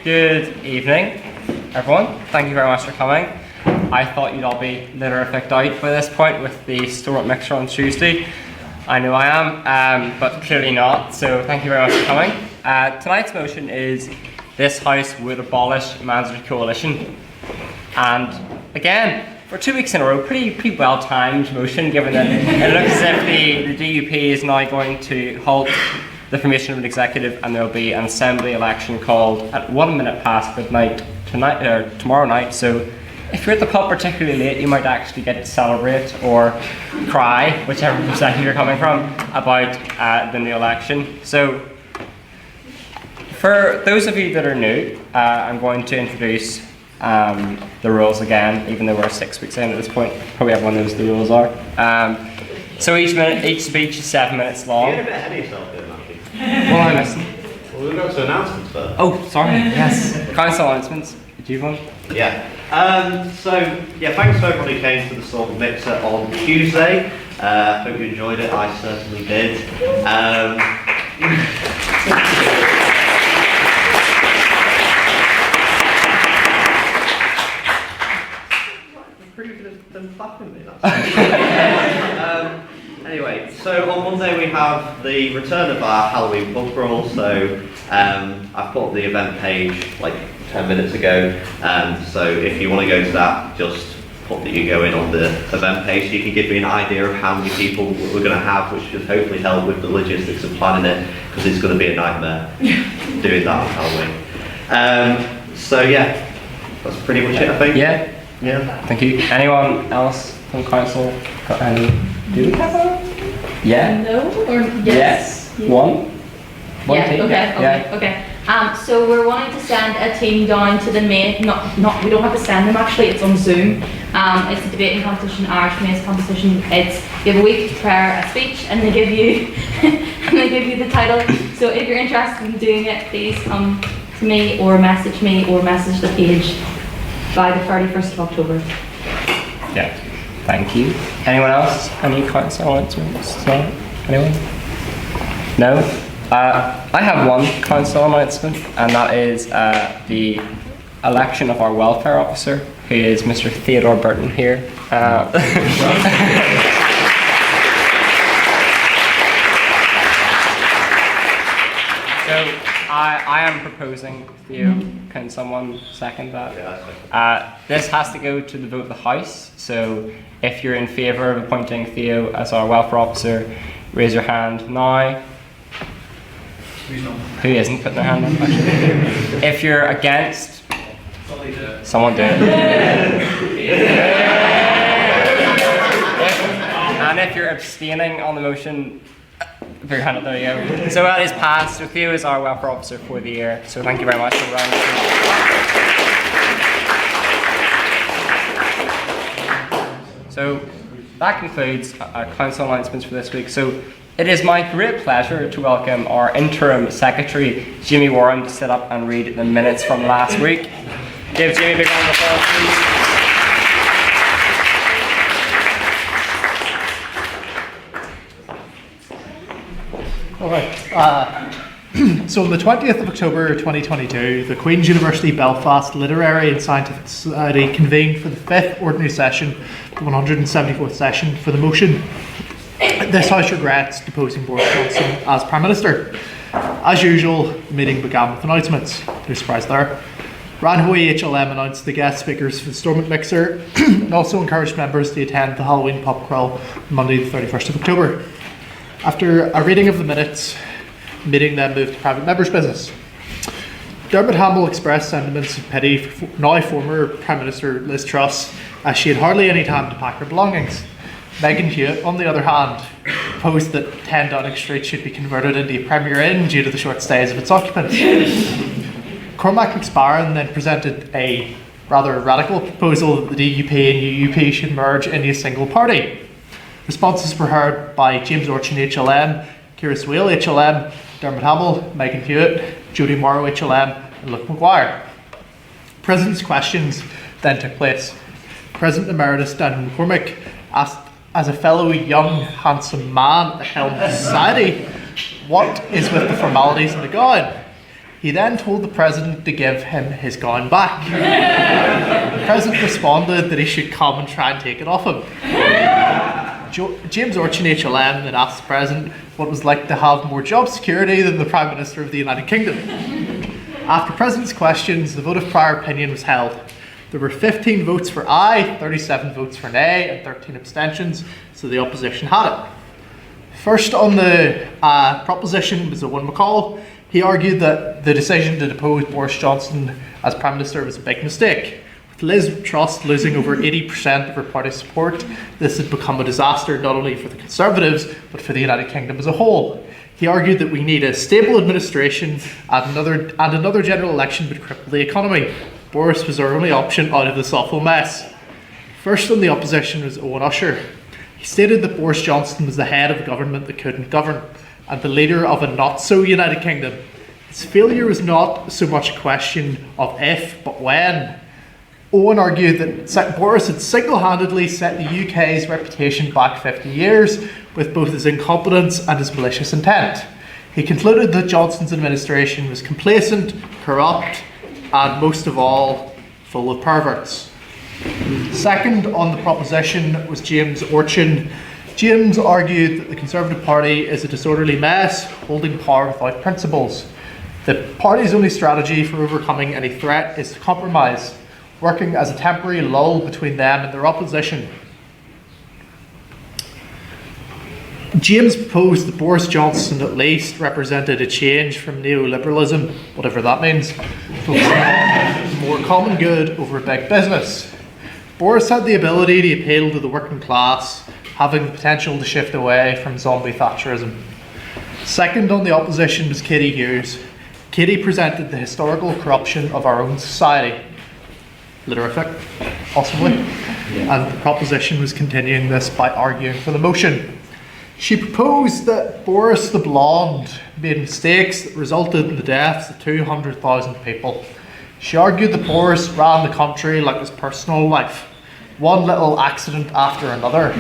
Good evening, everyone. Thank you very much for coming. I thought you'd all be literific out by this point with the Stormont mixer on Tuesday. I know I am, but clearly not, so thank you very much for coming. Tonight's motion is this House would abolish mandatory coalition. And again, for 2 weeks in a row, pretty well-timed motion, given that it looks as if the DUP is now going to halt the formation of an executive, and there will be an assembly election called at 1 minute past midnight tomorrow night. So if you're at the pub particularly late, you might actually get to celebrate or cry, whichever perspective you're coming from, about the new election. So for those of you that are new, I'm going to introduce the rules again, even though we're 6 weeks in at this point. Probably everyone knows what the rules are. So each speech is 7 minutes long. You're a bit ahead of yourself there, Matthew. Well, I'm listening. Well, we've got to announcements first. Oh, sorry, yes. Council announcements. Do you want? Yeah. Thanks to everybody who came to the Stormont Mixer on Tuesday. Hope you enjoyed it. I certainly did. Anyway, so on Monday we have the return of our Halloween pub crawl. So I've put up the event page like 10 minutes ago. So if you want to go to that, just put that you go in on the event page. So you can give me an idea of how many people we're going to have, which should hopefully help with the logistics of planning it, because it's going to be a nightmare doing that on Halloween. That's pretty much it, I think. Yeah. Thank you. Anyone else from council got any? Do we have a? Yeah. No or yes? One Yeah. team. Okay. So we're wanting to send a team down to the main. Not. We don't have to send them actually. It's on Zoom. It's a debating competition, Irish Maze competition. You have a week to prepare a speech, and they give you the title. So if you're interested in doing it, please come to me or message the page by the 31st of October. Yeah. Thank you. Anyone else? Any council announcements? Anyone? No? I have one council announcement, and that is the election of our welfare officer, who is Mr. Theodore Burton here. So I am proposing Theo. Can someone second that? Yeah, this has to go to the vote of the House. So if you're in favour of appointing Theo as our welfare officer, raise your hand now. Who isn't putting their hand up? Actually? If you're against, someone do it. And if you're abstaining on the motion, put your hand up. There you go. So that is passed. So Theo is our welfare officer for the year. So thank you very much for running. So that concludes our council announcements for this week. So it is my great pleasure to welcome our interim secretary, Jimmy Warren, to sit up and read the minutes from last week. Give Jimmy a big round of applause, please. All right. So on the 20th of October 2022, the Queen's University Belfast Literary and Scientific Society convened for the 5th Ordinary Session, the 174th session, for the motion, "This House regrets deposing Boris Johnson as Prime Minister." As usual, the meeting began with announcements. No surprise there. Ranhoy HLM announced the guest speakers for the Stormont Mixer and also encouraged members to attend the Halloween pub crawl on Monday the 31st of October. After a reading of the minutes, the meeting then moved to private members' business. Dermot Hamble expressed sentiments of pity for now former Prime Minister Liz Truss, as she had hardly any time to pack her belongings. Megan Hewitt, on the other hand, proposed that 10 Downing Street should be converted into a Premier Inn due to the short stays of its occupants. Cormac McSparren then presented a rather radical proposal that the DUP and UUP should merge into a single party. Responses were heard by James Orchin HLM, Ciara Swale HLM, Dermot Hamble, Megan Hewitt, Jody Morrow HLM, and Luke Maguire. President's questions then took place. President Emeritus Daniel McCormick asked, as a fellow young, handsome man at the helm of society, what is with the formalities in the gown? He then told the President to give him his gown back. The President responded that he should come and try and take it off him. James Orchin HLM then asked the President what it was like to have more job security than the Prime Minister of the United Kingdom. After President's questions, the vote of prior opinion was held. There were 15 votes for aye, 37 votes for nay, and 13 abstentions, so the opposition had it. First on the proposition was Owen McCall. He argued that the decision to depose Boris Johnson as Prime Minister was a big mistake. With Liz Truss losing over 80% of her party support, this had become a disaster not only for the Conservatives, but for the United Kingdom as a whole. He argued that we need a stable administration and another general election would cripple the economy. Boris was our only option out of this awful mess. First on the opposition was Owen Usher. He stated that Boris Johnson was the head of a government that couldn't govern and the leader of a not-so-United Kingdom. His failure was not so much a question of if, but when. Owen argued that Boris had single-handedly set the UK's reputation back 50 years with both his incompetence and his malicious intent. He concluded that Johnson's administration was complacent, corrupt, and most of all, full of perverts. Second on the proposition was James Orchin. James argued that the Conservative Party is a disorderly mess, holding power without principles. The party's only strategy for overcoming any threat is to compromise, working as a temporary lull between them and their opposition. James proposed that Boris Johnson at least represented a change from neoliberalism, whatever that means, focusing on more common good over big business. Boris had the ability to appeal to the working class, having the potential to shift away from zombie Thatcherism. Second on the opposition was Katie Hughes. Katie presented the historical corruption of our own society. Literific, possibly. And the proposition was continuing this by arguing for the motion. She proposed that Boris the Blonde made mistakes that resulted in the deaths of 200,000 people. She argued that Boris ran the country like his personal life, one little accident after another.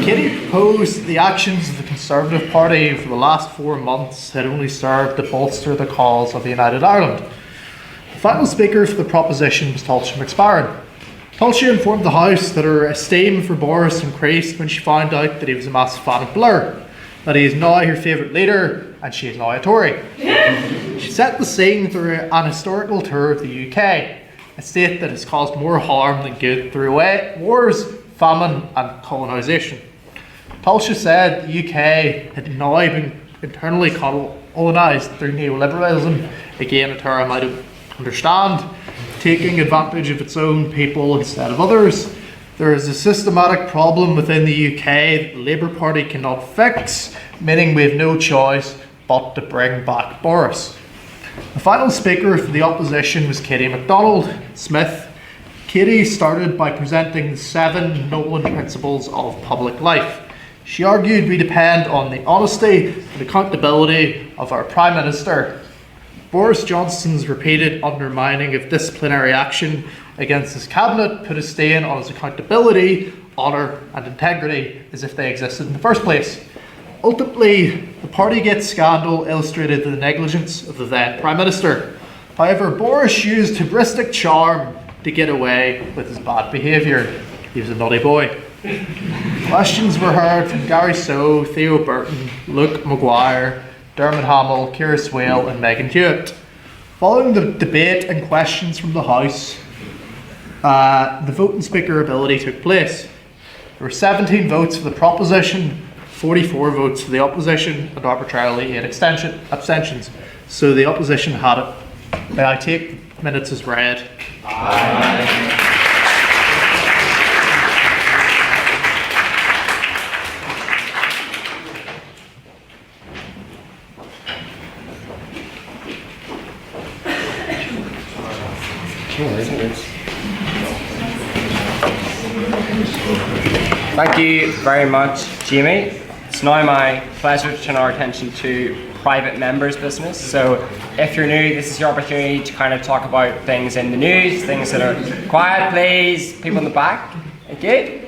Katie proposed the actions of the Conservative Party for the last 4 months had only served to bolster the cause of the United Ireland. The final speaker for the proposition was Tulsi McSparran. Tulsi informed the House that her esteem for Boris increased when she found out that he was a massive fan of Blur, that he is now her favourite leader and she is now a Tory. She set the scene through an historical tour of the UK, a state that has caused more harm than good through wars, famine and colonisation. Tulsi said the UK had now been internally colonised through neoliberalism, again a term I don't understand, taking advantage of its own people instead of others. There is a systematic problem within the UK that the Labour Party cannot fix, meaning we have no choice but to bring back Boris. The final speaker for the opposition was Katie MacDonald-Smith. Katie started by presenting the 7 Nolan principles of public life. She argued we depend on the honesty and accountability of our Prime Minister. Boris Johnson's repeated undermining of disciplinary action against his cabinet put a stain on his accountability, honour and integrity as if they existed in the first place. Ultimately, the Partygate scandal illustrated the negligence of the then Prime Minister. However, Boris used hubristic charm to get away with his bad behaviour. He was a naughty boy. Questions were heard from Gary Soe, Theo Burton, Luke Maguire, Dermot Hamill, Ciara Swale and Megan Hewitt. Following the debate and questions from the House, the vote and speaker ability took place. There were 17 votes for the proposition, 44 votes for the opposition and arbitrarily 8 abstentions. So the opposition had it. May I take minutes as read? Aye. Thank you very much, Jamie. It's now my pleasure to turn our attention to private members' business. So if you're new, this is your opportunity to kind of talk about things in the news, things that are quiet, please, people in the back. Thank you.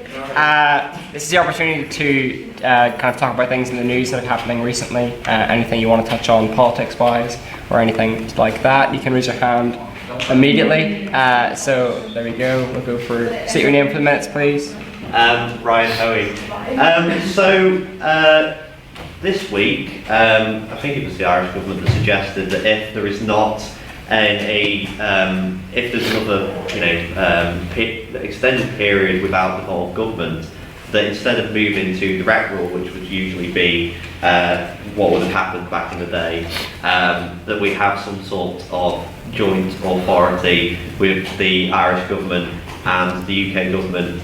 This is the opportunity to kind of talk about things in the news that are happening recently, anything you want to touch on politics-wise, or anything like that, you can raise your hand immediately. So there we go. We'll go for, state your name for the minutes, please. Ryan Hoey. This week, I think it was the Irish government that suggested that if there is not if there's another, extended period without the whole of government, that instead of moving to direct rule, which would usually be what would have happened back in the day, that we have some sort of joint authority with the Irish government and the UK government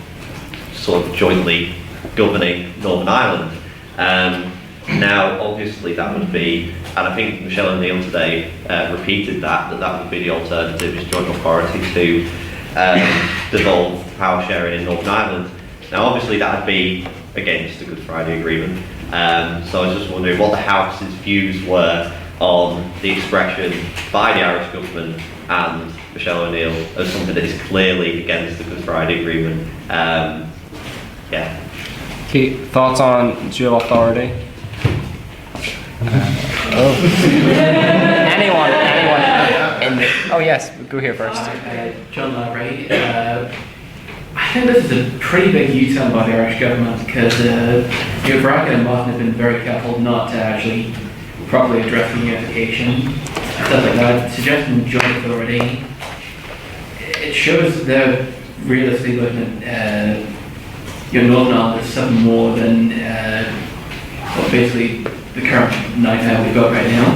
sort of jointly governing Northern Ireland. Now, obviously that would be, and I think Michelle O'Neill today repeated that would be the alternative, is joint authority to devolve power sharing in Northern Ireland. Now, obviously that would be against the Good Friday Agreement. So I was just wondering what the House's views were on the expression by the Irish government and Michelle O'Neill as something that is clearly against the Good Friday Agreement. Yeah. Okay, thoughts on dual authority? Anyone in the, oh yes, go here first. John Labrie. I think this is a pretty big U-turn by the Irish government, because Bracken and Martin have been very careful not to actually properly address the unification, stuff like that. Suggesting joint authority, it shows they're realistically looking at Northern Ireland as something more than basically the current nightmare we've got right now.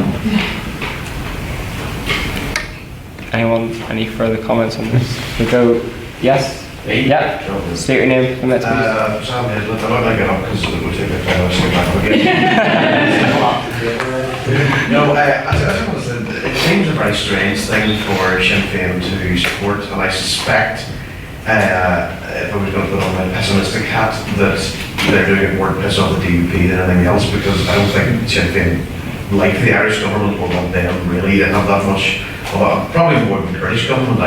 Anyone, any further comments on this? We'll go, yes? Yeah, state your name for the minutes, please. Sam Hedlund, I'm not going to get up because it will take a time to sit back again. No, I just want to say, it seems a very strange thing for Sinn Féin to support, and I suspect, if I was going to put on my pessimistic hat, that they're doing it more to piss off the DUP than anything else, because I don't think Sinn Féin, like the Irish government, will want them really to have that much, probably more than the British government,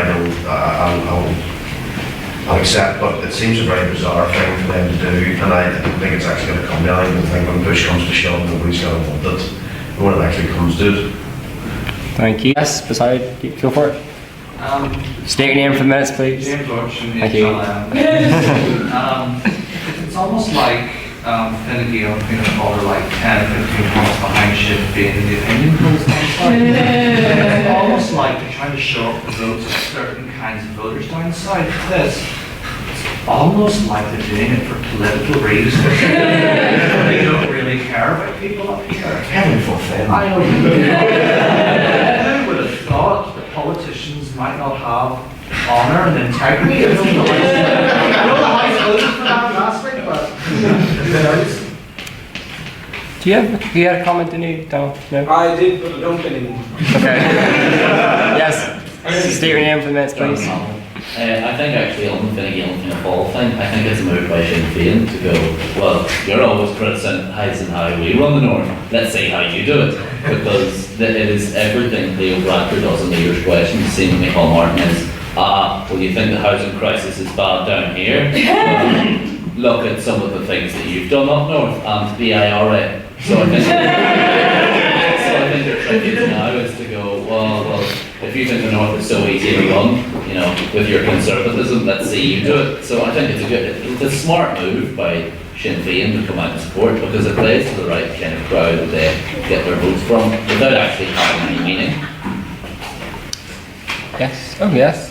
I'll accept, but it seems a very bizarre thing for them to do, and I don't think it's actually going to come down. I don't think when push comes to shove, nobody's going to want it when it actually comes to it. Thank you. Yes, beside, go for it. State your name for the minutes, please. James Lodge from Thank you. It's almost like Fine Gael and Fianna Fáil are like 10 or 15 months behind Sinn Féin in the opinion polls. It's almost like they're trying to show up the votes of certain kinds of voters down south. It's almost like they're doing it for political reasons. They don't really care about people up here. Heaven forfend. I would have thought that politicians might not have honour and integrity. I know the House voted for that last week, but Do you have a comment, didn't you, Donald? No? I did, but I don't anymore. Okay. Yes, state your name for the minutes, please. I think actually on the Fine Gael and Fianna Fáil thing, I think it's a move by Sinn Féin to go, well, you're always criticising how we run the North, let's see how you do it. Because it is everything Leo Bradford does in the Irish question, seeing Michael Martin is, well, you think the housing crisis is bad down here? Look at some of the things that you've done up north and the IRA. So I think the trick is now is to go, well, if you think the North is so easy to run, with your conservatism, let's see you do it. So I think it's a smart move by Sinn Féin to come out and support, because it plays to the right kind of crowd that they get their votes from without actually having any meaning. Yes. Oh, yes.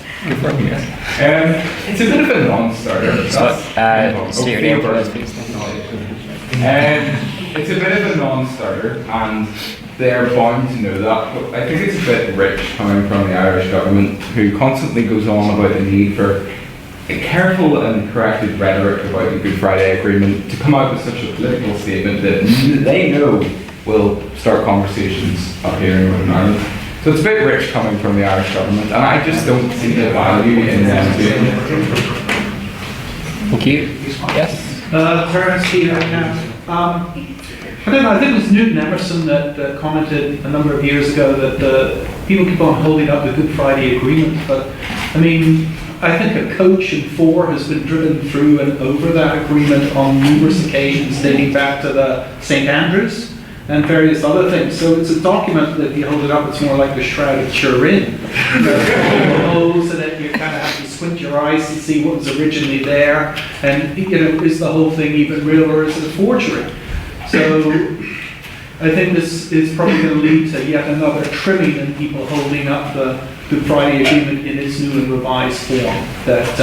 it's a bit of a non-starter. State your name for us, please. It's a bit of a non-starter, and they're bound to know that, but I think it's a bit rich coming from the Irish government, who constantly goes on about the need for a careful and corrected rhetoric about the Good Friday Agreement, to come out with such a political statement that they know will start conversations up here in Northern Ireland. So it's a bit rich coming from the Irish government, and I just don't see the value in them doing it. Thank you. Yes? Terence here. I don't know, I think it was Newton Emerson that commented a number of years ago that people keep on holding up the Good Friday Agreement, but I mean, I think a coach in 4 has been driven through and over that agreement on numerous occasions dating back to the St. Andrews. and various other things. So it's a document that if you hold it up, it's more like the Shroud of Turin. Holes in it, you kind of have to squint your eyes to see what was originally there, and is the whole thing even real or is it a forgery? So I think this is probably going to lead to yet another trimming in people holding up the Good Friday Agreement in its new and revised form, that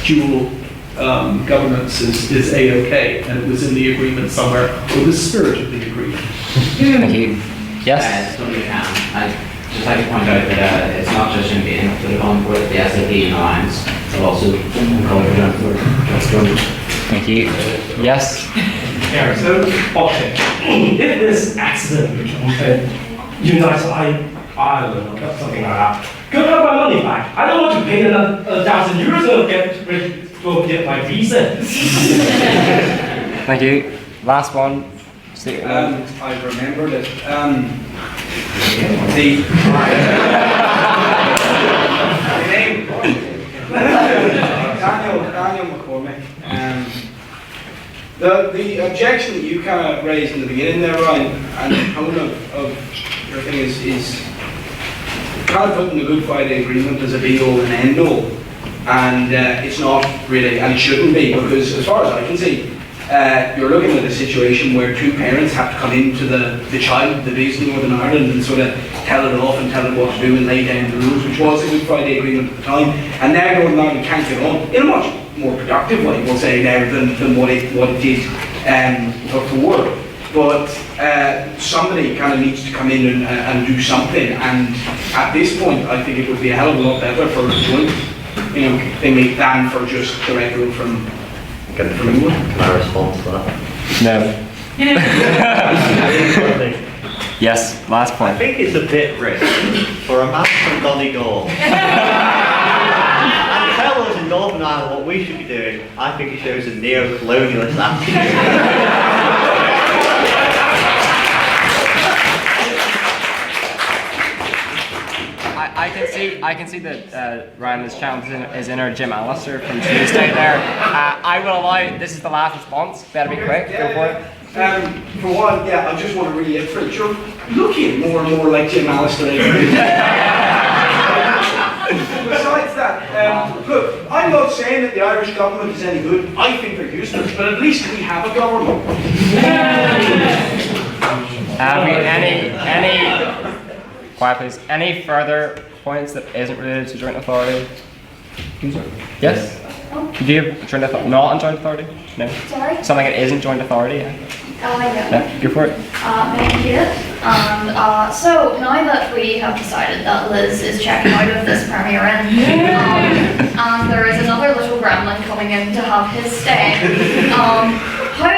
dual governance is A-OK, and it was in the agreement somewhere, or the spirit of the agreement. Thank you. Yes? I'd just like to point out that it's not just Sinn Féin that have gone for it, the SLP and Alliance have also called for it. Thank you. Yes? Yeah, so, okay. If this accident unites Ireland or something like that, could I have my money back? I don't want to pay another €1,000 to get my visa. Thank you. Last one. State your name. I've remembered it. Daniel McCormick. The objection that you kind of raised in the beginning there, Ryan, and the tone of your thing is kind of putting the Good Friday Agreement as a be-all and end-all, and it's not really, and it shouldn't be, because as far as I can see, you're looking at a situation where two parents have to come into the child that is Northern Ireland and sort of tell it off and tell it what to do and lay down the rules, which was the Good Friday Agreement at the time, and now Northern Ireland can't get on in a much more productive way, we'll say now, than what it did before. But somebody kind of needs to come in and do something, and at this point I think it would be a hell of a lot better for a joint thing than for just the record from England. Can I respond to that? No. Yes, last I point. think it's a bit rich for a man from Donegal and tell us in Northern Ireland what we should be doing. I think it shows a neo-colonialist attitude. I can see that Ryan has challenged his inner Jim Allister from Tuesday there. I will allow, this is the last response, better be quick, go for it. For one, yeah, I just want to reiterate, you're looking more and more like Jim Allister. Besides that, look, I'm not saying that the Irish government is any good. I think they're useless, but at least we have a government. Quiet please, any further points that isn't related to joint authority? Yes? Do you have joint authority? Not on joint authority? No? Sorry? Something that isn't joint authority? Yeah. Oh, I know. Yeah, go for it. Thank you. And so now that we have decided that Liz is checking out of this Premier Inn, and there is another little gremlin coming in to have his stay, how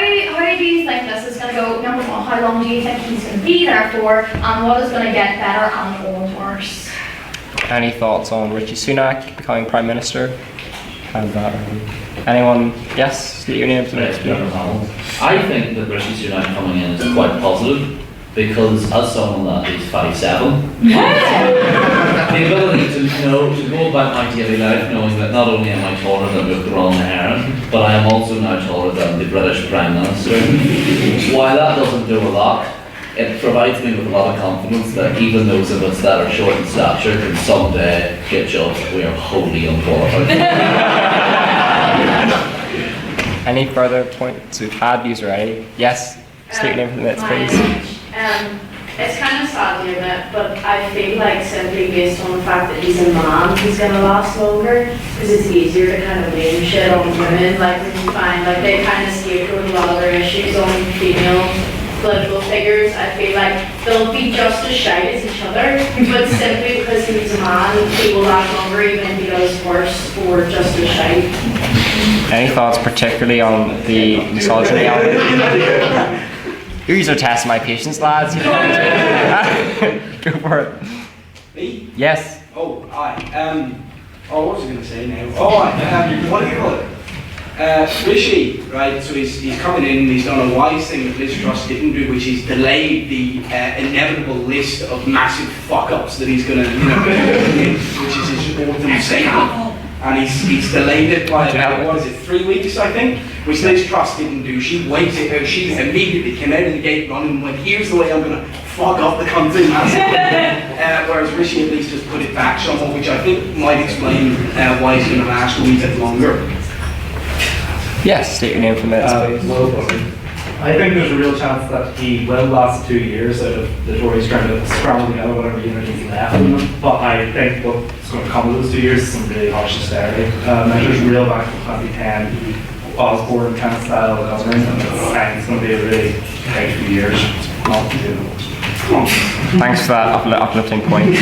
do you think this is going to go? Number one, how long do you think he's going to be there for, and what is going to get better and or worse? Any thoughts on Richie Sunak becoming Prime Minister? And anyone? Yes? State your name to the next speaker. I think that Richie Sunak coming in is quite positive because as someone that is 5'7", the ability to go about my daily life knowing that not only am I taller than Luke Heron, but I am also now taller than the British Prime Minister. While that doesn't do a lot, it provides me with a lot of confidence that even those of us that are short in stature can someday get jobs that we are wholly unqualified for. Any further points? We've had views already. Yes? State your name for the minutes, please. It's kind of sad doing it, but I feel like simply based on the fact that he's a man, he's going to last longer, because it's easier to kind of blame shit on women. Like when you find like they kind of scapegoat a lot of their issues on female political figures, I feel like they'll be just as shite as each other, but simply because he's a man, he will last longer even if he does worse or just as shite. Any thoughts particularly on the misogyny element? These are testing my patience, lads. Go for it. Me? Yes. Oh, aye. What was I going to say now? What do you call it? Rishi, right, so he's coming in and he's done a wise thing that Liz Truss didn't do, which is delayed the inevitable list of massive fuck-ups that he's going to, which is his autumn statement. and he's delayed it by about, what is it, 3 weeks, I think, which Liz Truss didn't do. She waited, she immediately came out of the gate running and went, here's the way I'm going to fuck up the country massively. Whereas Rishi at least just put it back somewhat, which I think might explain why he's going to last a wee bit longer. Yes, state your name for minutes, please. I think there's a real chance that he will last 2 years out of the Tories trying to scramble together whatever unity is left in them. But I think what's going to come with those 2 years is some really harsh austerity measures, real back to 2010, Osborne kind of style of government, and it's going to be a really big few years. Thanks for that uplifting point.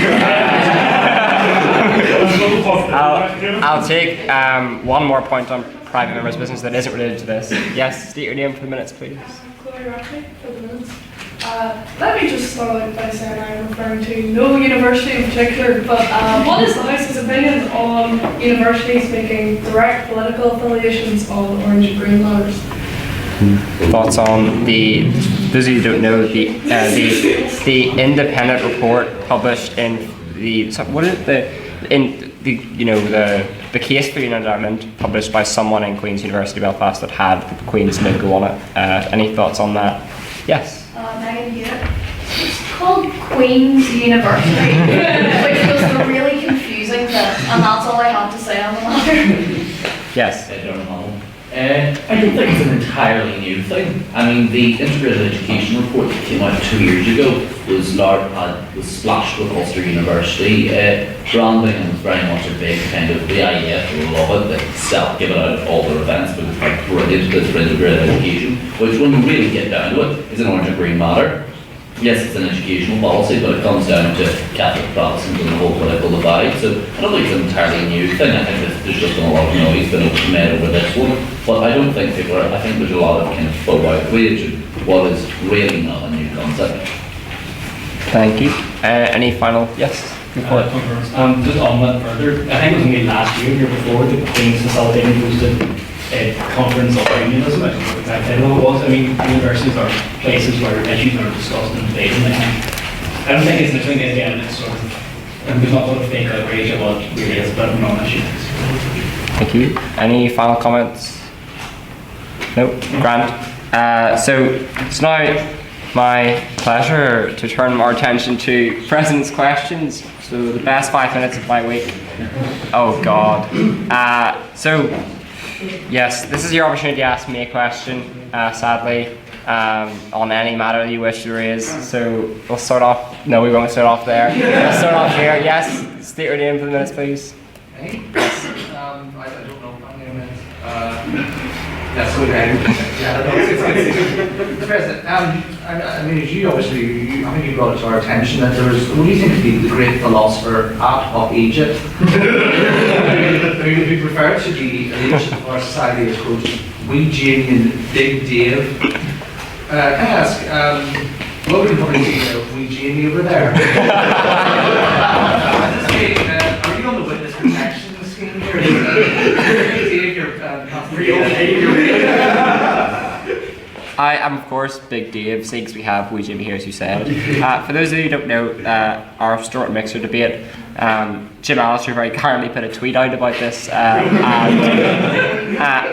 I'll take one more point on private members' business that isn't related to this. Yes, state your name for the minutes, please. Chloe Rockley for the minutes. Let me just start out by saying I'm referring to no university in particular, but what is the House's opinion on universities making direct political affiliations on orange and green ladders? Thoughts on those of you who don't know, the independent report published in the case for United Ireland, published by someone in Queen's University Belfast that had the Queen's logo on it. Any thoughts on that? Yes. Megan here. It's called Queen's University, which was a really confusing bit, and that's all I have to say on the matter. Yes. I don't think it's an entirely new thing. I mean, the integrated education report that came out 2 years ago was splashed with Ulster University branding, and was very much a big kind of the IEF love it, that give it out at all their events, but it's like brilliant because for integrated education, which when you really get down to it, is an orange and green matter. Yes, it's an educational policy, but it comes down to Catholic Protestants and the whole political divide. So I don't think it's an entirely new thing. I think there's just been a lot of noise been made over this one. But I don't think I think there's a lot of kind of faux outrage and what is really not a new concept. Thank you. Any final? Yes. Just on that further, I think it was only last year before, the Queen's Consolidating hosted a conference on unionism. I don't know what it was. I mean, universities are places where issues are discussed and debated. I don't think it's between the again, it's sort of, there's not sort of fake outrage at what really is a bit of a non-issue. Thank you. Any final comments? No? Grant. So it's now my pleasure to turn our attention to President's Questions. So the best 5 minutes of my week. Oh God. Yes, this is your opportunity to ask me a question, sadly, on any matter you wish to raise. So we'll start off. No, we won't start off there. We'll start off here. Yes, state your name for the minutes, please. Hey? Yes. I don't know my name is. That's okay. Yeah, President, I mean, as you obviously, I think you brought it to our attention that there was, who do you think would be the great philosopher out of Egypt? who referred to the elite of our society as, quote, wee Jamie and Big Dave. Can I ask, what would you probably see wee Jamie over there? Are you on the witness protection scheme here? I am, of course, Big Dave, since we have wee Jimmy here, as you said. For those of you who don't know, our Stuart Mixer debate, Jim Alistair very kindly put a tweet out about this, and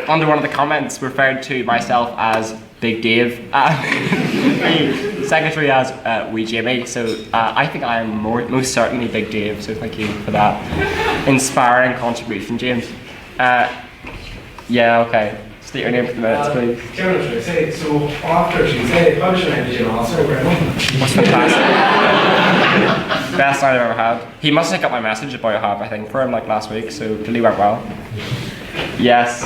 under one of the comments referred to myself as Big Dave, the secretary as wee Jimmy, so I think I am most certainly Big Dave, so thank you for that inspiring contribution, James. Yeah, okay. State your name for the minutes, please. So after she said, how should I have Jim Alistair? What's fantastic. Best night I've ever had. He must have got my message about how I think for him like last week, so clearly went well. Yes.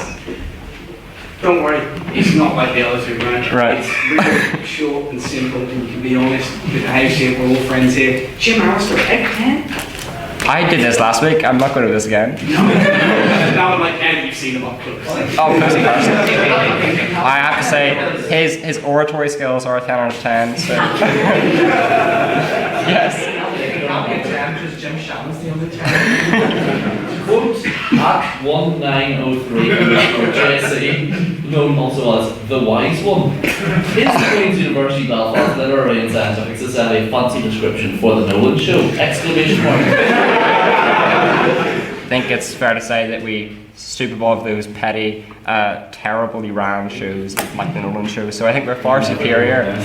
Don't worry, it's not like the other two, right? Right. It's really short and simple, and you can be honest with the house here, we're all friends here. Jim Alistair, again? I did this last week, I'm not going to do this again. No. Now I'm like, and you've seen him up close. Oh, Pussy Carson. I have to say, his oratory skills are a 10 out of 10, so. Yes. Jim Shannon's the only 10. Quote at 1903 JC, known also as the Wise One. Is the Queen's University Belfast Literary and Scientific Society a fancy description for the Nolan Show? Exclamation point. think it's fair to say that we stoop above those petty, terribly ran shows, like the Nolan show. So I think we're far superior.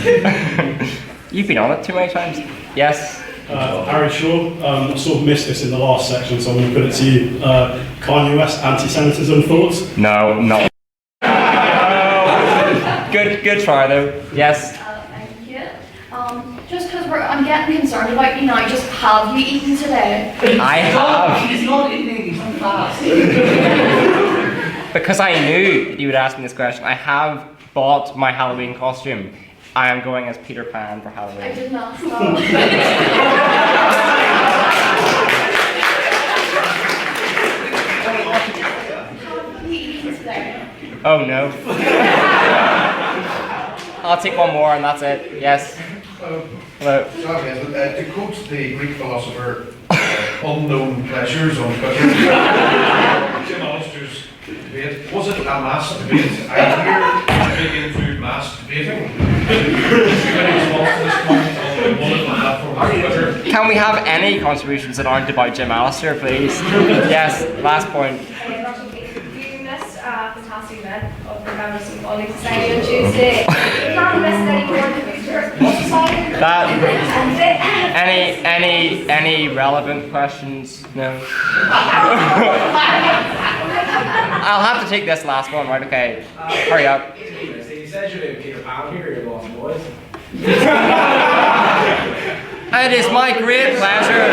You've been on it too many times. Yes. Aaron Shaw, sort of missed this in the last section, so I'm going to put it to you. Kanye West anti-Semitism thoughts? No, not. Good try though. Yes. Thank you. Just because I'm getting concerned about you now, just have you eaten today? I have. He's not eating, he's on fast. Because I knew that you would ask me this question, I have bought my Halloween costume. I am going as Peter Pan for Halloween. I did not stop. Have you eaten today? Oh no. I'll take one more and that's it. Yes. Hello. To quote the Greek philosopher, unknown pleasures on Twitter, Jim Alister's debate, was it a mass debate? I hear big into mass debating. Can we have any contributions that aren't about Jim Alister, please? Yes, last point. You missed a fantastic event of the members of All Society on Tuesday. You can't miss any more in the future. Any relevant questions? No. I'll have to take this last one, right? Okay. Hurry up. So you said you're doing Peter Pan here, you're lost boys. It is my great pleasure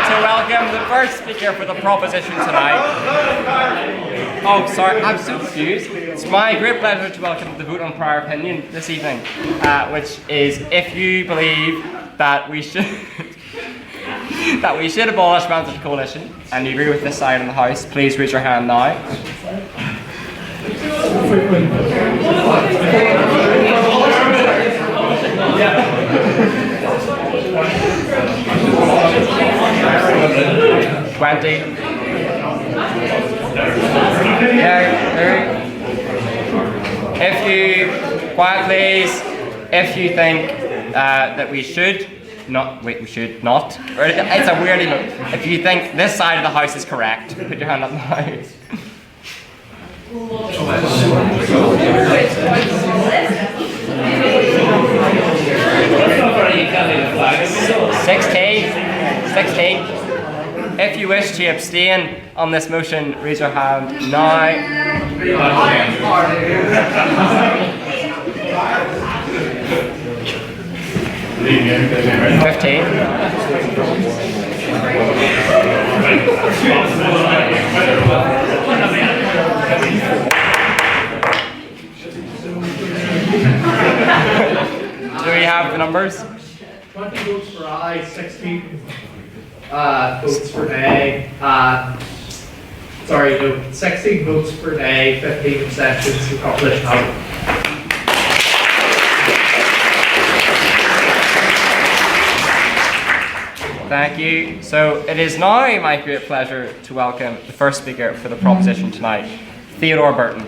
to welcome the first speaker for the proposition tonight. Oh, sorry, I'm so confused. It's my great pleasure to welcome the vote on prior opinion this evening, which is if you believe that we should abolish mandatory coalition and you agree with this side of the House, please raise your hand now. If you, quiet please, if you think that we should not, wait, we should not, it's a weirdly, if you think this side of the House is correct, put your hand up now. 16. If you wish to abstain on this motion, raise your hand now. 15. Do we have the numbers? 20 votes for aye, 16 votes for nay. 16 votes for nay, 15 abstentions. The proposition has. Thank you. So it is now my great pleasure to welcome the first speaker for the proposition tonight, Theodore Burton.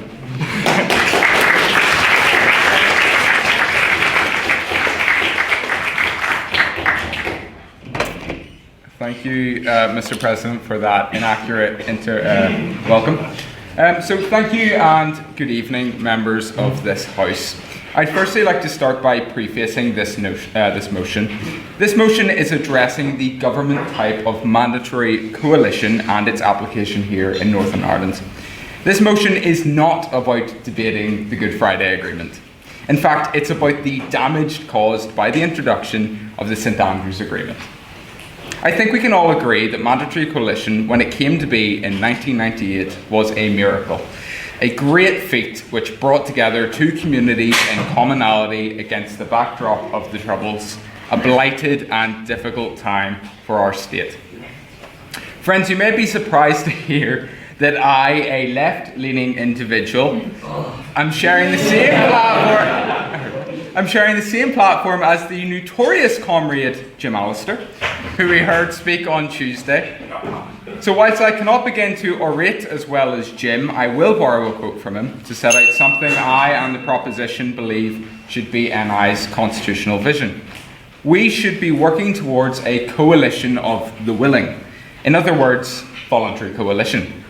Thank you, Mr. President, for that inaccurate welcome. So thank you and good evening, members of this House. I'd firstly like to start by prefacing this motion. This motion is addressing the government type of mandatory coalition and its application here in Northern Ireland. This motion is not about debating the Good Friday Agreement. In fact, it's about the damage caused by the introduction of the St Andrews Agreement. I think we can all agree that mandatory coalition, when it came to be in 1998, was a miracle. A great feat which brought together two communities in commonality against the backdrop of the Troubles, a blighted and difficult time for our state. Friends, you may be surprised to hear that I, a left-leaning individual, am sharing the same platform as the notorious comrade Jim Alister, who we heard speak on Tuesday. So whilst I cannot begin to orate as well as Jim, I will borrow a quote from him to set out something I and the proposition believe should be NI's constitutional vision. We should be working towards a coalition of the willing, In other words, voluntary coalition.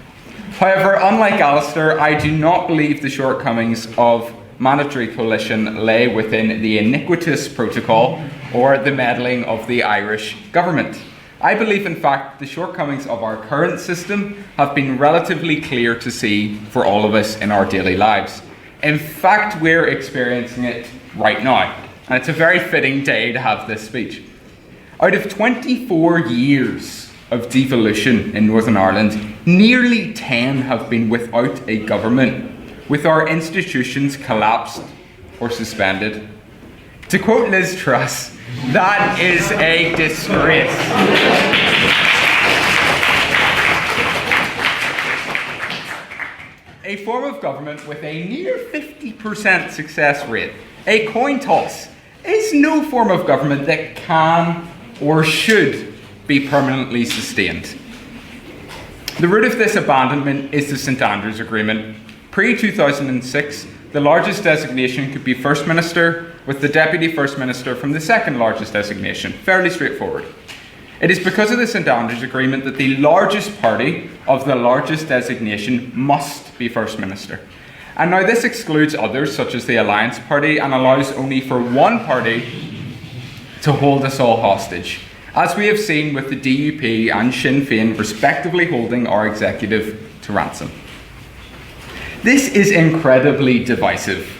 However, unlike Alistair, I do not believe the shortcomings of mandatory coalition lay within the iniquitous protocol or the meddling of the Irish government. I believe, in fact, the shortcomings of our current system have been relatively clear to see for all of us in our daily lives. In fact, we're experiencing it right now, and it's a very fitting day to have this speech. Out of 24 years of devolution in Northern Ireland, nearly 10 have been without a government, with our institutions collapsed or suspended. To quote Liz Truss, that is a disgrace. A form of government with a near 50% success rate, a coin toss, is no form of government that can or should be permanently sustained. The root of this abandonment is the St Andrews Agreement. Pre-2006, the largest designation could be First Minister, with the Deputy First Minister from the second largest designation. Fairly straightforward. It is because of the St Andrews Agreement that the largest party of the largest designation must be First Minister. And now this excludes others, such as the Alliance Party, and allows only for one party to hold us all hostage, as we have seen with the DUP and Sinn Féin respectively holding our executive to ransom. This is incredibly divisive.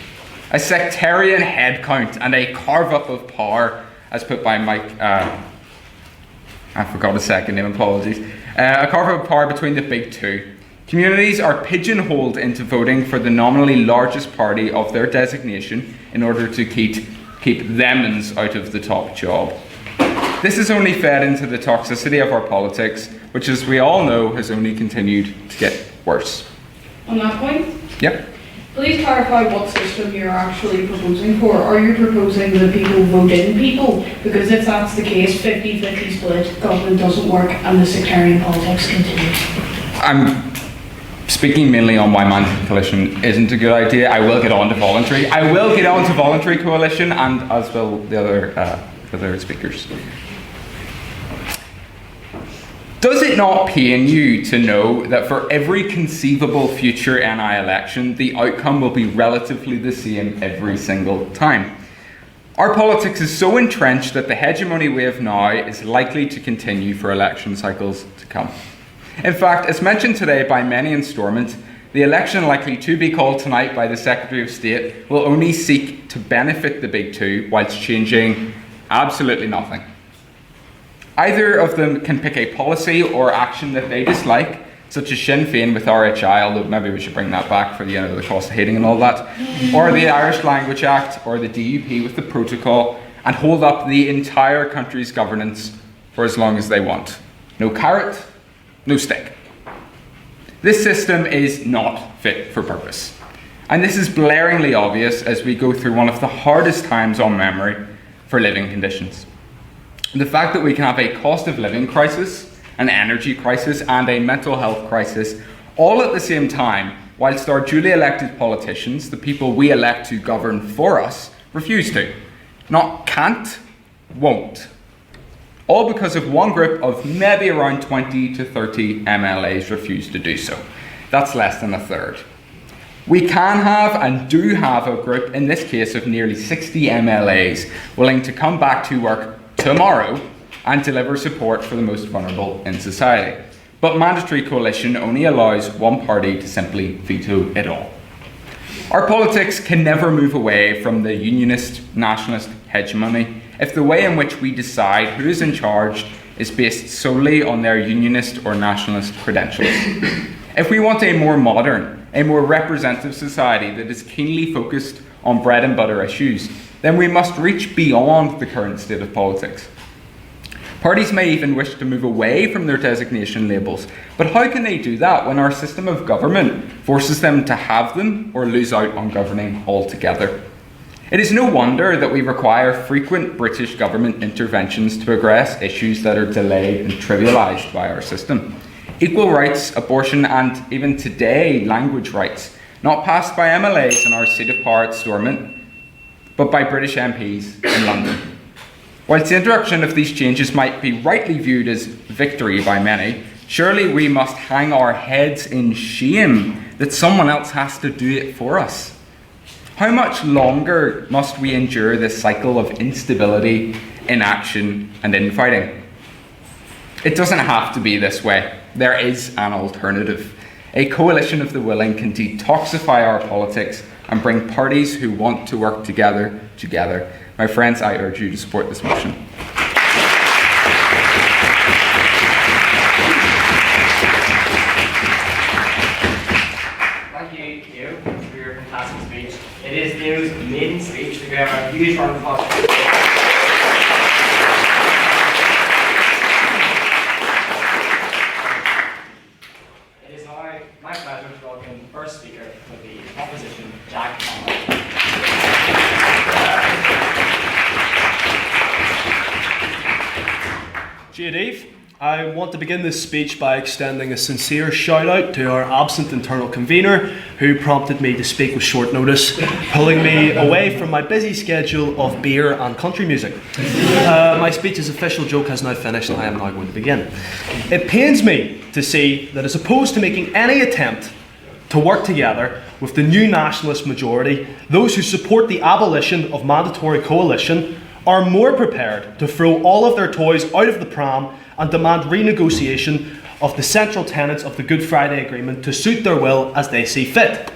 A sectarian headcount and a carve-up of power, as put by Mike, I forgot his second name, apologies. A carve-up of power between the big two. Communities are pigeonholed into voting for the nominally largest party of their designation in order to keep them's out of the top job. This has only fed into the toxicity of our politics, which, as we all know, has only continued to get worse. On that point, Yep. please clarify what system you're actually proposing for. Are you proposing that people vote in people? Because if that's the case, 50-50 split, government doesn't work and the sectarian politics continues. I'm speaking mainly on why mandatory coalition isn't a good idea. I will get on to voluntary. I will get on to voluntary coalition, and as will the other speakers. Does it not pain you to know that for every conceivable future NI election, the outcome will be relatively the same every single time? Our politics is so entrenched that the hegemony we have now is likely to continue for election cycles to come. In fact, as mentioned today by many in Stormont, the election likely to be called tonight by the Secretary of State will only seek to benefit the big two whilst changing absolutely nothing. Either of them can pick a policy or action that they dislike, such as Sinn Féin with RHI, although maybe we should bring that back for the cost of hating and all that, or the Irish Language Act, or the DUP with the protocol, and hold up the entire country's governance for as long as they want. No carrot, no stick. This system is not fit for purpose. And this is blaringly obvious as we go through one of the hardest times on memory for living conditions. The fact that we can have a cost of living crisis, an energy crisis, and a mental health crisis all at the same time, whilst our duly elected politicians, the people we elect to govern for us, refuse to. Not can't, won't. All because of one group of maybe around 20 to 30 MLAs refuse to do so. That's less than a third. We can have and do have a group, in this case of nearly 60 MLAs, willing to come back to work tomorrow and deliver support for the most vulnerable in society. But mandatory coalition only allows one party to simply veto it all. Our politics can never move away from the unionist, nationalist hegemony if the way in which we decide who is in charge is based solely on their unionist or nationalist credentials. If we want a more modern, a more representative society that is keenly focused on bread and butter issues, then we must reach beyond the current state of politics. Parties may even wish to move away from their designation labels, but how can they do that when our system of government forces them to have them or lose out on governing altogether? It is no wonder that we require frequent British government interventions to address issues that are delayed and trivialised by our system. Equal rights, abortion, and even today, language rights, not passed by MLAs in our seat of power at Stormont, but by British MPs in London. Whilst the introduction of these changes might be rightly viewed as victory by many, surely we must hang our heads in shame that someone else has to do it for us. How much longer must we endure this cycle of instability, inaction, and infighting? It doesn't have to be this way. There is an alternative. A coalition of the willing can detoxify our politics and bring parties who want to work together. My friends, I urge you to support this motion. Thank you, Theo, for your fantastic speech. It is Theo's maiden speech. We have a huge round of applause. It is now my pleasure to welcome the first speaker for the opposition, Jack Connell. Dave, I want to begin this speech by extending a sincere shout out to our absent internal convener who prompted me to speak with short notice, pulling me away from my busy schedule of beer and country music. My speech's official joke has now finished and I am now going to begin. It pains me to see that as opposed to making any attempt to work together with the new nationalist majority, those who support the abolition of mandatory coalition are more prepared to throw all of their toys out of the pram and demand renegotiation of the central tenets of the Good Friday Agreement to suit their will as they see fit.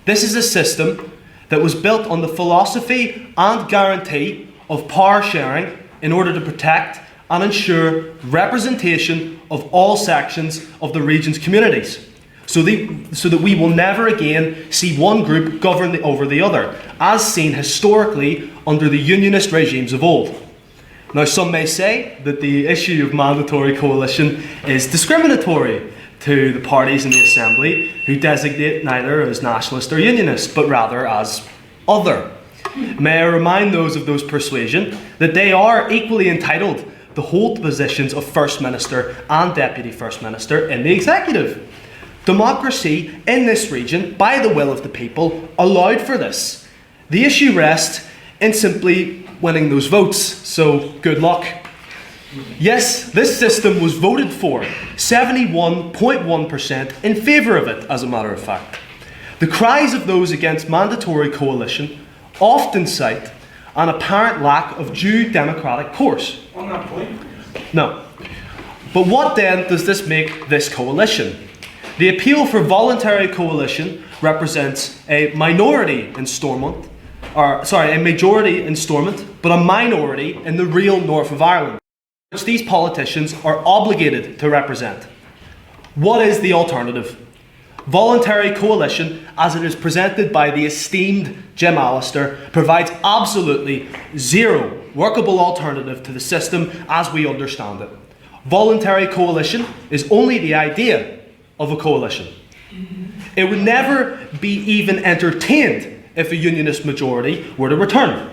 This is a system that was built on the philosophy and guarantee of power sharing in order to protect and ensure representation of all sections of the region's communities, so that we will never again see one group govern over the other, as seen historically under the unionist regimes of old. Now, some may say that the issue of mandatory coalition is discriminatory to the parties in the Assembly who designate neither as nationalist or unionist, but rather as other. May I remind those of those persuasion that they are equally entitled to hold the positions of First Minister and Deputy First Minister in the Executive. Democracy in this region, by the will of the people, allowed for this. The issue rests in simply winning those votes, so good luck. Yes, this system was voted for, 71.1% in favour of it, as a matter of fact. The cries of those against mandatory coalition often cite an apparent lack of due democratic course. On that point? No. But what then does this make this coalition? The appeal for voluntary coalition represents a majority in Stormont, but a minority in the real north of Ireland, which these politicians are obligated to represent. What is the alternative? Voluntary coalition, as it is presented by the esteemed Jim Allister, provides absolutely zero workable alternative to the system as we understand it. Voluntary coalition is only the idea of a coalition. It would never be even entertained if a unionist majority were to return.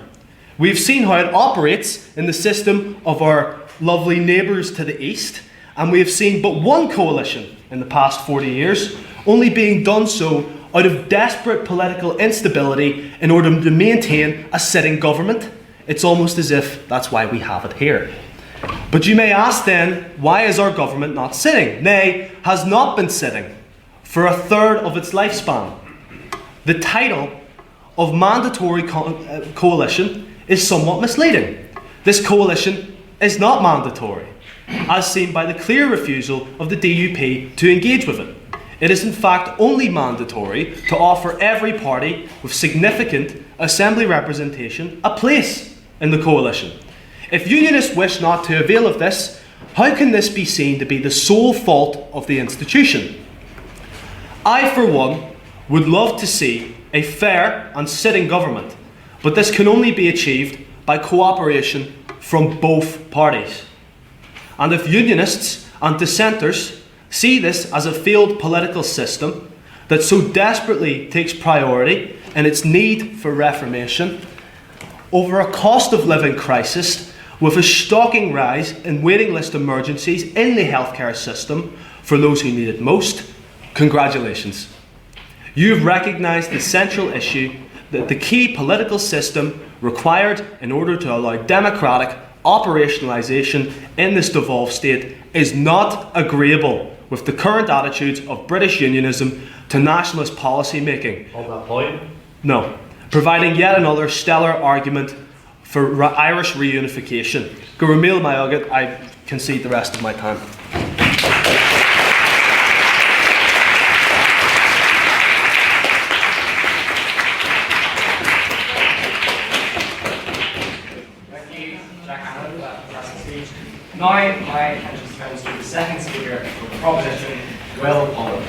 We've seen how it operates in the system of our lovely neighbours to the east, and we have seen but one coalition in the past 40 years, only being done so out of desperate political instability in order to maintain a sitting government. It's almost as if that's why we have it here. But you may ask then, why is our government not sitting? Nay, has not been sitting for a third of its lifespan. The title of mandatory coalition is somewhat misleading. This coalition is not mandatory, as seen by the clear refusal of the DUP to engage with it. It is in fact only mandatory to offer every party with significant assembly representation a place in the coalition. If unionists wish not to avail of this, how can this be seen to be the sole fault of the institution? I, for one, would love to see a fair and sitting government, but this can only be achieved by cooperation from both parties. And if unionists and dissenters see this as a failed political system that so desperately takes priority in its need for reformation over a cost of living crisis with a shocking rise in waiting list emergencies in the healthcare system for those who need it most, congratulations. You've recognised the central issue that the key political system required in order to allow democratic, operationalisation in this devolved state is not agreeable with the current attitudes of British unionism to nationalist policy making. On that point? No. Providing yet another stellar argument for Irish reunification. Go remil my agate, I concede the rest of my time. Now, my attention turns to the second speaker for the proposition, Will Pollen.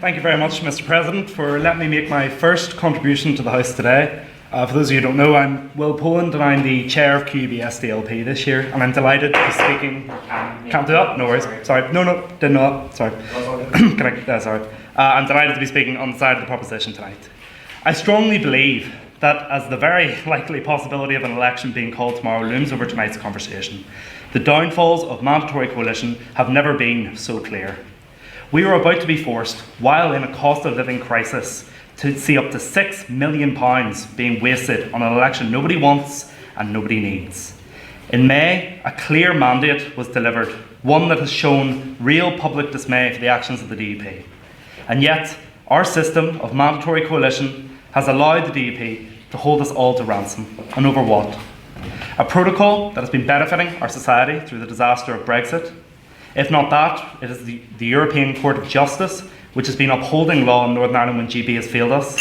Thank you very much, Mr. President, for letting me make my first contribution to the House today. For those of you who don't know, I'm Will Poland and I'm the chair of QUB SDLP this year, and I'm delighted to be speaking. Can't do that? No worries. Sorry. No, didn't know that. Sorry. Sorry. I'm delighted to be speaking on the side of the proposition tonight. I strongly believe that as the very likely possibility of an election being called tomorrow looms over tonight's conversation, the downfalls of mandatory coalition have never been so clear. We are about to be forced, while in a cost of living crisis, to see up to £6 million being wasted on an election nobody wants and nobody needs. In May, a clear mandate was delivered, one that has shown real public dismay for the actions of the DUP. And yet, our system of mandatory coalition has allowed the DUP to hold us all to ransom. And over what? A protocol that has been benefiting our society through the disaster of Brexit. If not that, it is the European Court of Justice, which has been upholding law in Northern Ireland when GB has failed us.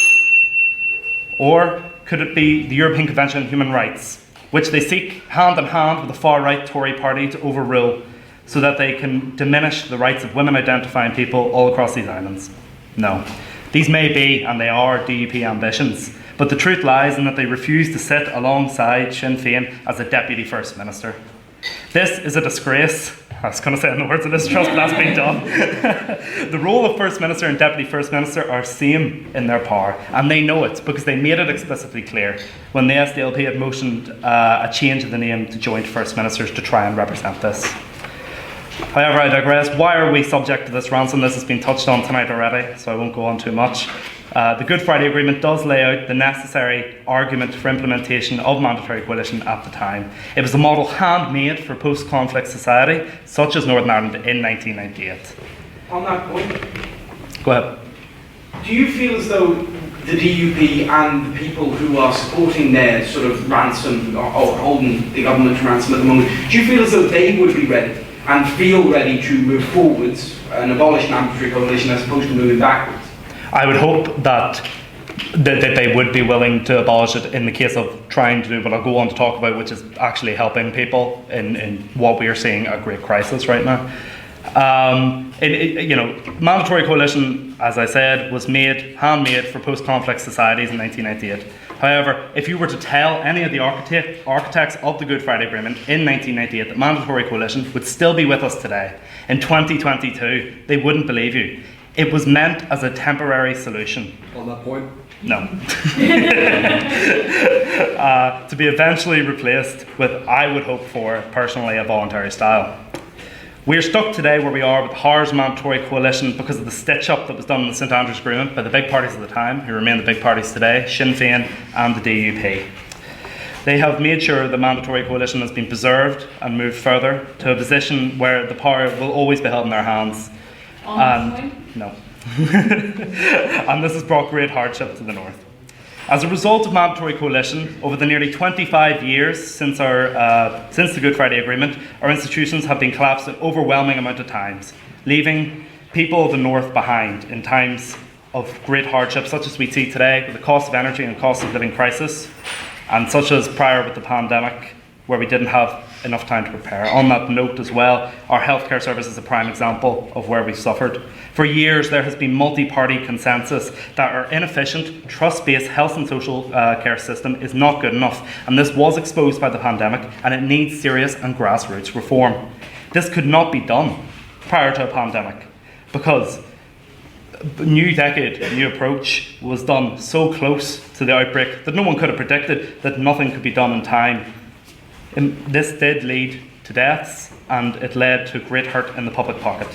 Or could it be the European Convention on Human Rights, which they seek hand in hand with the far-right Tory party to overrule so that they can diminish the rights of women-identifying people all across these islands? No. These may be, and they are, DUP ambitions, but the truth lies in that they refuse to sit alongside Sinn Féin as a Deputy First Minister. This is a disgrace. I was going to say in the words of this trust, but that's been done. The role of First Minister and Deputy First Minister are same in their power, and they know it because they made it explicitly clear when the SDLP had motioned a change of the name to Joint First Ministers to try and represent this. However, I digress. Why are we subject to this ransom? This has been touched on tonight already, so I won't go on too much. The Good Friday Agreement does lay out the necessary argument for implementation of mandatory coalition at the time. It was a model handmade for post-conflict society, such as Northern Ireland in 1998. On that point, Go ahead. do you feel as though the DUP and the people who are supporting their sort of ransom or holding the government to ransom at the moment, do you feel as though they would be ready and feel ready to move forwards and abolish mandatory coalition as opposed to moving backwards? I would hope that they would be willing to abolish it in the case of trying to do what I'll go on to talk about, which is actually helping people in what we are seeing a great crisis right now. Mandatory coalition, as I said, was handmade for post-conflict societies in 1998. However, if you were to tell any of the architects of the Good Friday Agreement in 1998 that mandatory coalition would still be with us today, in 2022, they wouldn't believe you. It was meant as a temporary solution. On that point? No. To be eventually replaced with, I would hope for, personally, a voluntary style. We are stuck today where we are with Har's mandatory coalition because of the stitch-up that was done in the St Andrews Agreement by the big parties at the time, who remain the big parties today, Sinn Féin and the DUP. They have made sure the mandatory coalition has been preserved and moved further to a position where the power will always be held in their hands. No. And this has brought great hardship to the North. As a result of mandatory coalition, over the nearly 25 years since the Good Friday Agreement, our institutions have been collapsed an overwhelming amount of times, leaving people of the North behind in times of great hardship, such as we see today with the cost of energy and cost of living crisis, and such as prior with the pandemic, where we didn't have enough time to prepare. On that note as well, our healthcare service is a prime example of where we suffered. For years, there has been multi-party consensus that our inefficient, trust-based health and social care system is not good enough, and this was exposed by the pandemic, and it needs serious and grassroots reform. This could not be done prior to a pandemic, because new decade, new approach was done so close to the outbreak that no one could have predicted that nothing could be done in time. And this did lead to deaths, and it led to great hurt in the public pocket.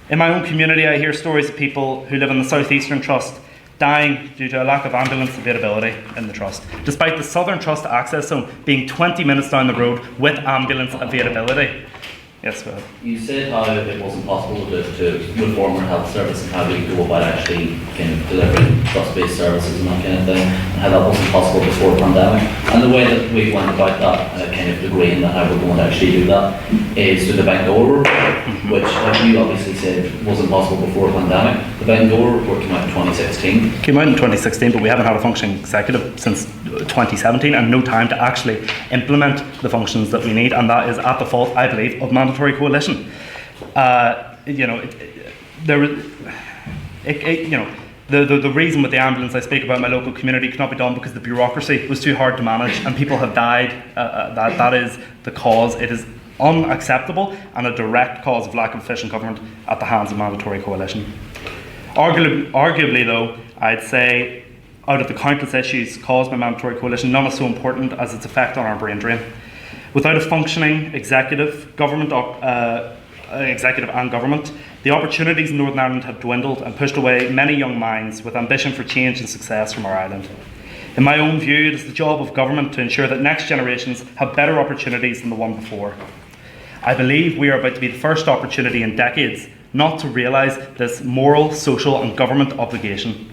In my own community, I hear stories of people who live in the South Eastern Trust dying due to a lack of ambulance availability in the Trust, despite the Southern Trust access zone being 20 minutes down the road with ambulance availability. Yes, go ahead. You said how it wasn't possible to reform our health service and how we go about actually kind of delivering trust-based services and that kind of thing, and how that wasn't possible before the pandemic. And the way that we went about that, kind of agreeing that how we're going to actually do that, is through the Bangor report, which you obviously said wasn't possible before the pandemic. The Bangor report came out in 2016. Came out in 2016, but we haven't had a functioning executive since 2017, and no time to actually implement the functions that we need, and that is at the fault, I believe, of mandatory coalition. The reason with the ambulance I speak about in my local community could not be done because the bureaucracy was too hard to manage and people have died. That is the cause. It is unacceptable and a direct cause of lack of efficient government at the hands of mandatory coalition. Arguably though, I'd say out of the countless issues caused by mandatory coalition, none is so important as its effect on our brain drain. Without a functioning executive and government, the opportunities in Northern Ireland have dwindled and pushed away many young minds with ambition for change and success from our island. In my own view, it is the job of government to ensure that next generations have better opportunities than the one before. I believe we are about to be the first opportunity in decades not to realise this moral, social and government obligation.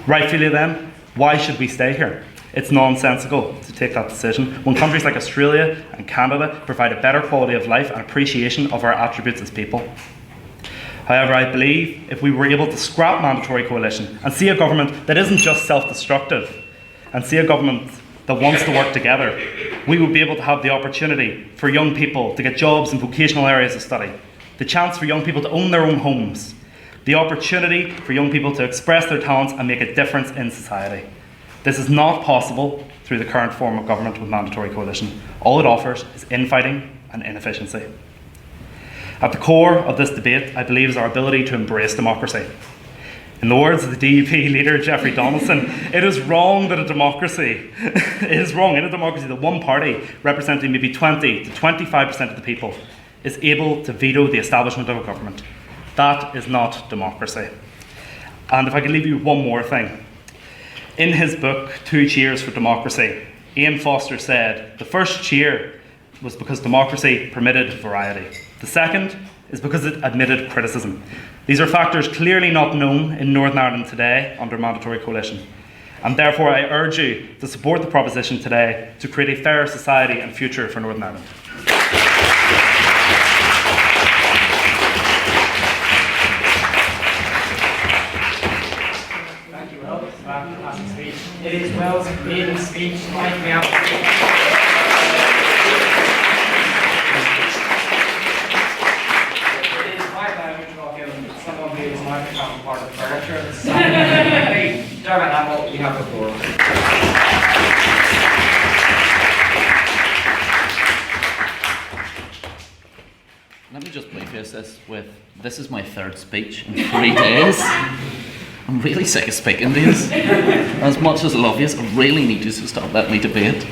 Rightfully then, why should we stay here? It's nonsensical to take that decision when countries like Australia and Canada provide a better quality of life and appreciation of our attributes as people. However, I believe if we were able to scrap mandatory coalition and see a government that isn't just self-destructive and see a government that wants to work together, we would be able to have the opportunity for young people to get jobs in vocational areas of study, the chance for young people to own their own homes, the opportunity for young people to express their talents and make a difference in society. This is not possible through the current form of government with mandatory coalition. All it offers is infighting and inefficiency. At the core of this debate, I believe, is our ability to embrace democracy. In the words of the DUP leader, Jeffrey Donaldson, it is wrong that in a democracy that one party representing maybe 20 to 25% of the people is able to veto the establishment of a government. That is not democracy. And if I could leave you with one more thing. In his book, 2 Cheers for Democracy, Ian Foster said, the first cheer was because democracy permitted variety. The second is because it admitted criticism. These are factors clearly not known in Northern Ireland today under mandatory coalition. And therefore I urge you to support the proposition today to create a fairer society and future for Northern Ireland. It is Wells' maiden speech. Mike, may I have It is my pleasure to welcome someone who is not become part of the furniture. Dermot Hamill, you have the floor. Let me just preface this with, this is my 3rd speech in 3 days. I'm really sick of speaking these. As much as I love you, I really need you to stop letting me debate.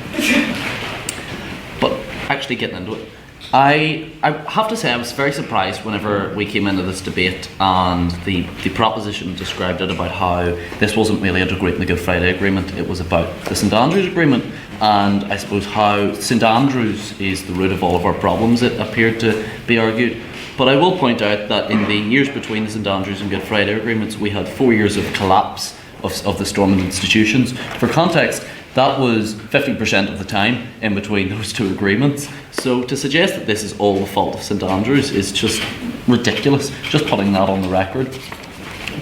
But actually getting into it, I have to say I was very surprised whenever we came into this debate and the proposition described it about how this wasn't really integrating the Good Friday Agreement, it was about the St Andrews Agreement, and I suppose how St Andrews is the root of all of our problems, it appeared to be argued. But I will point out that in the years between the St Andrews and Good Friday Agreements, we had 4 years of collapse of the Stormont institutions. For context, that was 50% of the time in between those 2 agreements. So to suggest that this is all the fault of St Andrews is just ridiculous, just putting that on the record.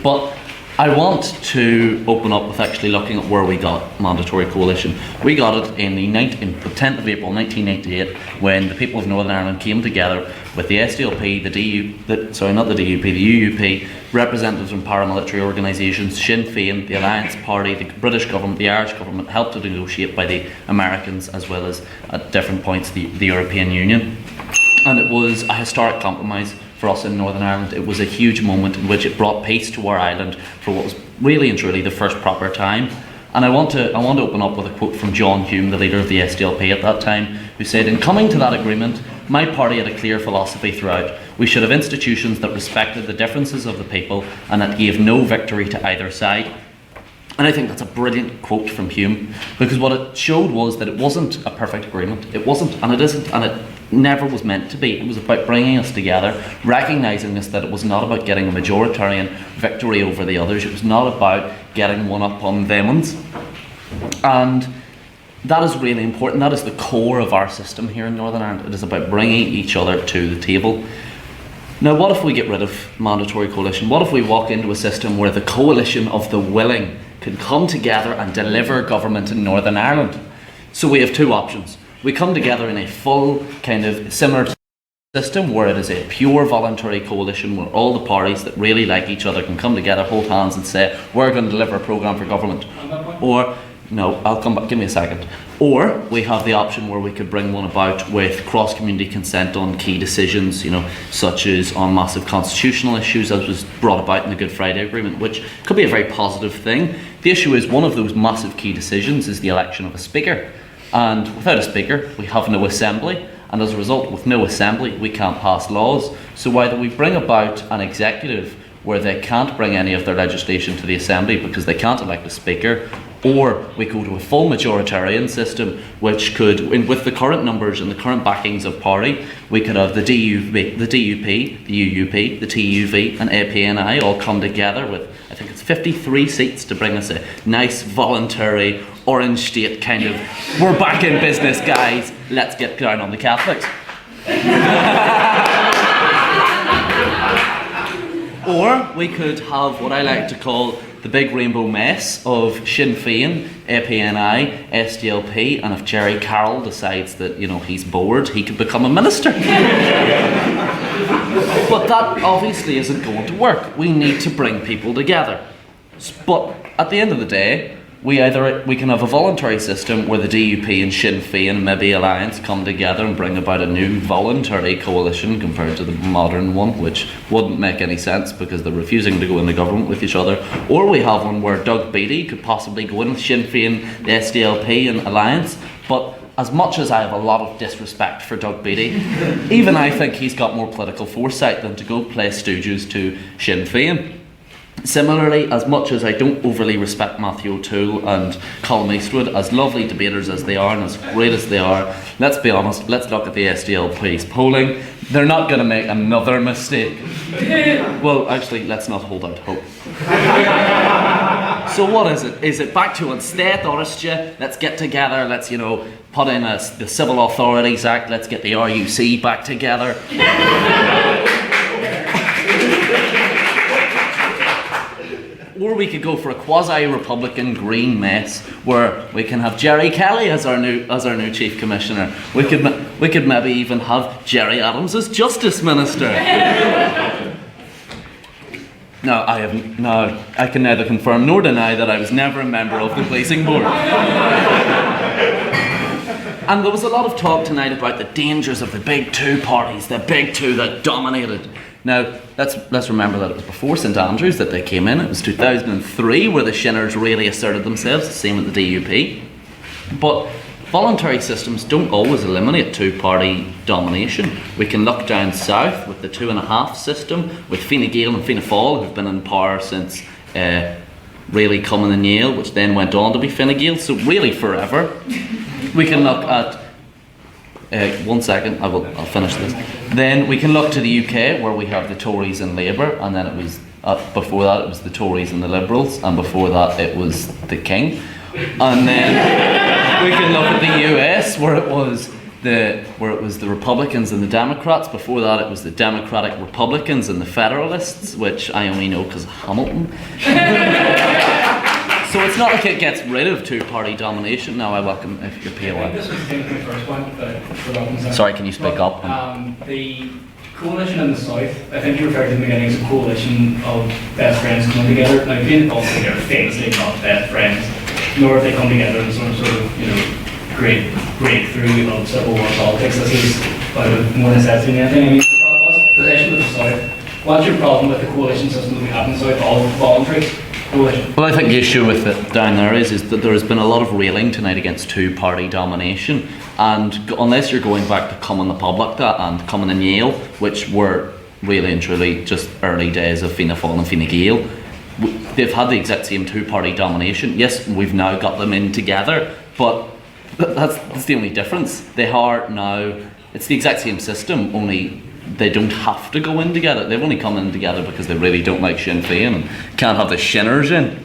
But I want to open up with actually looking at where we got mandatory coalition. We got it in the 10th of April 1998 when the people of Northern Ireland came together with the SDLP, the UUP, representatives from paramilitary organisations, Sinn Féin, the Alliance Party, the British government, the Irish government, helped to negotiate by the Americans as well as at different points the European Union. And it was a historic compromise for us in Northern Ireland. It was a huge moment in which it brought peace to our island for what was really and truly the first proper time. And I want to open up with a quote from John Hume, the leader of the SDLP at that time, who said, "In coming to that agreement, my party had a clear philosophy throughout. We should have institutions that respected the differences of the people and that gave no victory to either side." And I think that's a brilliant quote from Hume, because what it showed was that it wasn't a perfect agreement. It wasn't, and it isn't, and it never was meant to be. It was about bringing us together, recognising us that it was not about getting a majoritarian victory over the others. It was not about getting one up on them ones. And that is really important. That is the core of our system here in Northern Ireland. It is about bringing each other to the table. Now, what if we get rid of mandatory coalition? What if we walk into a system where the coalition of the willing can come together and deliver government in Northern Ireland? So we have two options. We come together in a full kind of similar system where it is a pure voluntary coalition where all the parties that really like each other can come together, hold hands and say, we're going to deliver a programme for government. Or, no, I'll come back, give me a second. Or we have the option where we could bring one about with cross-community consent on key decisions, such as on massive constitutional issues, as was brought about in the Good Friday Agreement, which could be a very positive thing. The issue is one of those massive key decisions is the election of a speaker. And without a speaker, we have no assembly. And as a result, with no assembly, we can't pass laws. So either we bring about an executive where they can't bring any of their legislation to the assembly because they can't elect a speaker, or we go to a full majoritarian system which could, with the current numbers and the current backings of party, we could have the DUP, the UUP, the TUV and APNI all come together with, I think it's 53 seats to bring us a nice voluntary Orange State kind of, we're back in business guys, let's get down on the Catholics. Or we could have what I like to call the big rainbow mess of Sinn Féin, APNI, SDLP, and if Jerry Carroll decides that, he's bored, he could become a minister. But that obviously isn't going to work. We need to bring people together. But at the end of the day, we can have a voluntary system where the DUP and Sinn Féin, maybe Alliance, come together and bring about a new voluntary coalition compared to the modern one, which wouldn't make any sense because they're refusing to go into government with each other. Or we have one where Doug Beattie could possibly go in with Sinn Féin, the SDLP and Alliance. But as much as I have a lot of disrespect for Doug Beattie, even I think he's got more political foresight than to go play stooges to Sinn Féin. Similarly, as much as I don't overly respect Matthew O'Toole and Colm Eastwood, as lovely debaters as they are and as great as they are, let's be honest, let's look at the SDLP's polling. They're not going to make another mistake. Well, actually, let's not hold out hope. So what is it? Is it back to an state orchestra? Let's get together, let's, put in the Civil Authorities Act, let's get the RUC back together. Or we could go for a quasi-Republican green mess where we can have Jerry Kelly as our new chief commissioner. We could maybe even have Jerry Adams as justice minister. Now I can neither confirm nor deny that I was never a member of the policing board. And there was a lot of talk tonight about the dangers of the big two parties, the big two that dominated. Now, let's remember that it was before St Andrews that they came in. It was 2003 where the Shinners really asserted themselves, the same with the DUP. But voluntary systems don't always eliminate two-party domination. We can look down south with the 2.5 system, with Fine Gael and Fianna Fáil, who've been in power since really Cumann and Yale, which then went on to be Fine Gael, so really forever. We can look at 1 second, I'll finish this. Then we can look to the UK where we have the Tories and Labour, and then it was before that it was the Tories and the Liberals, and before that it was the King. And then we can look at the US where it was the Republicans and the Democrats. Before that it was the Democratic Republicans and the Federalists, which I only know because of Hamilton. So it's not like it gets rid of two-party domination. Now I welcome if your POI. This was the first point. Sorry, can you speak up? The coalition in the south, I think you referred to the beginning as a coalition of best friends coming together. Now, Fianna Fáil, they're famously not best friends, nor have they come together in some sort of, great breakthrough of civil war politics. This is out of more necessity than anything. I mean, the issue with the south. What's your problem with the coalition system that we have in the south, all voluntary? Well, I think the issue with it down there is that there has been a lot of railing tonight against two-party domination, and unless you're going back to Cumann the Public and Cumann and Yale, which were really and truly just early days of Fianna Fáil and Fine Gael, they've had the exact same two-party domination. Yes, we've now got them in together, but that's the only difference. They are now, it's the exact same system, only they don't have to go in together. They've only come in together because they really don't like Sinn Féin and can't have the Shinners in.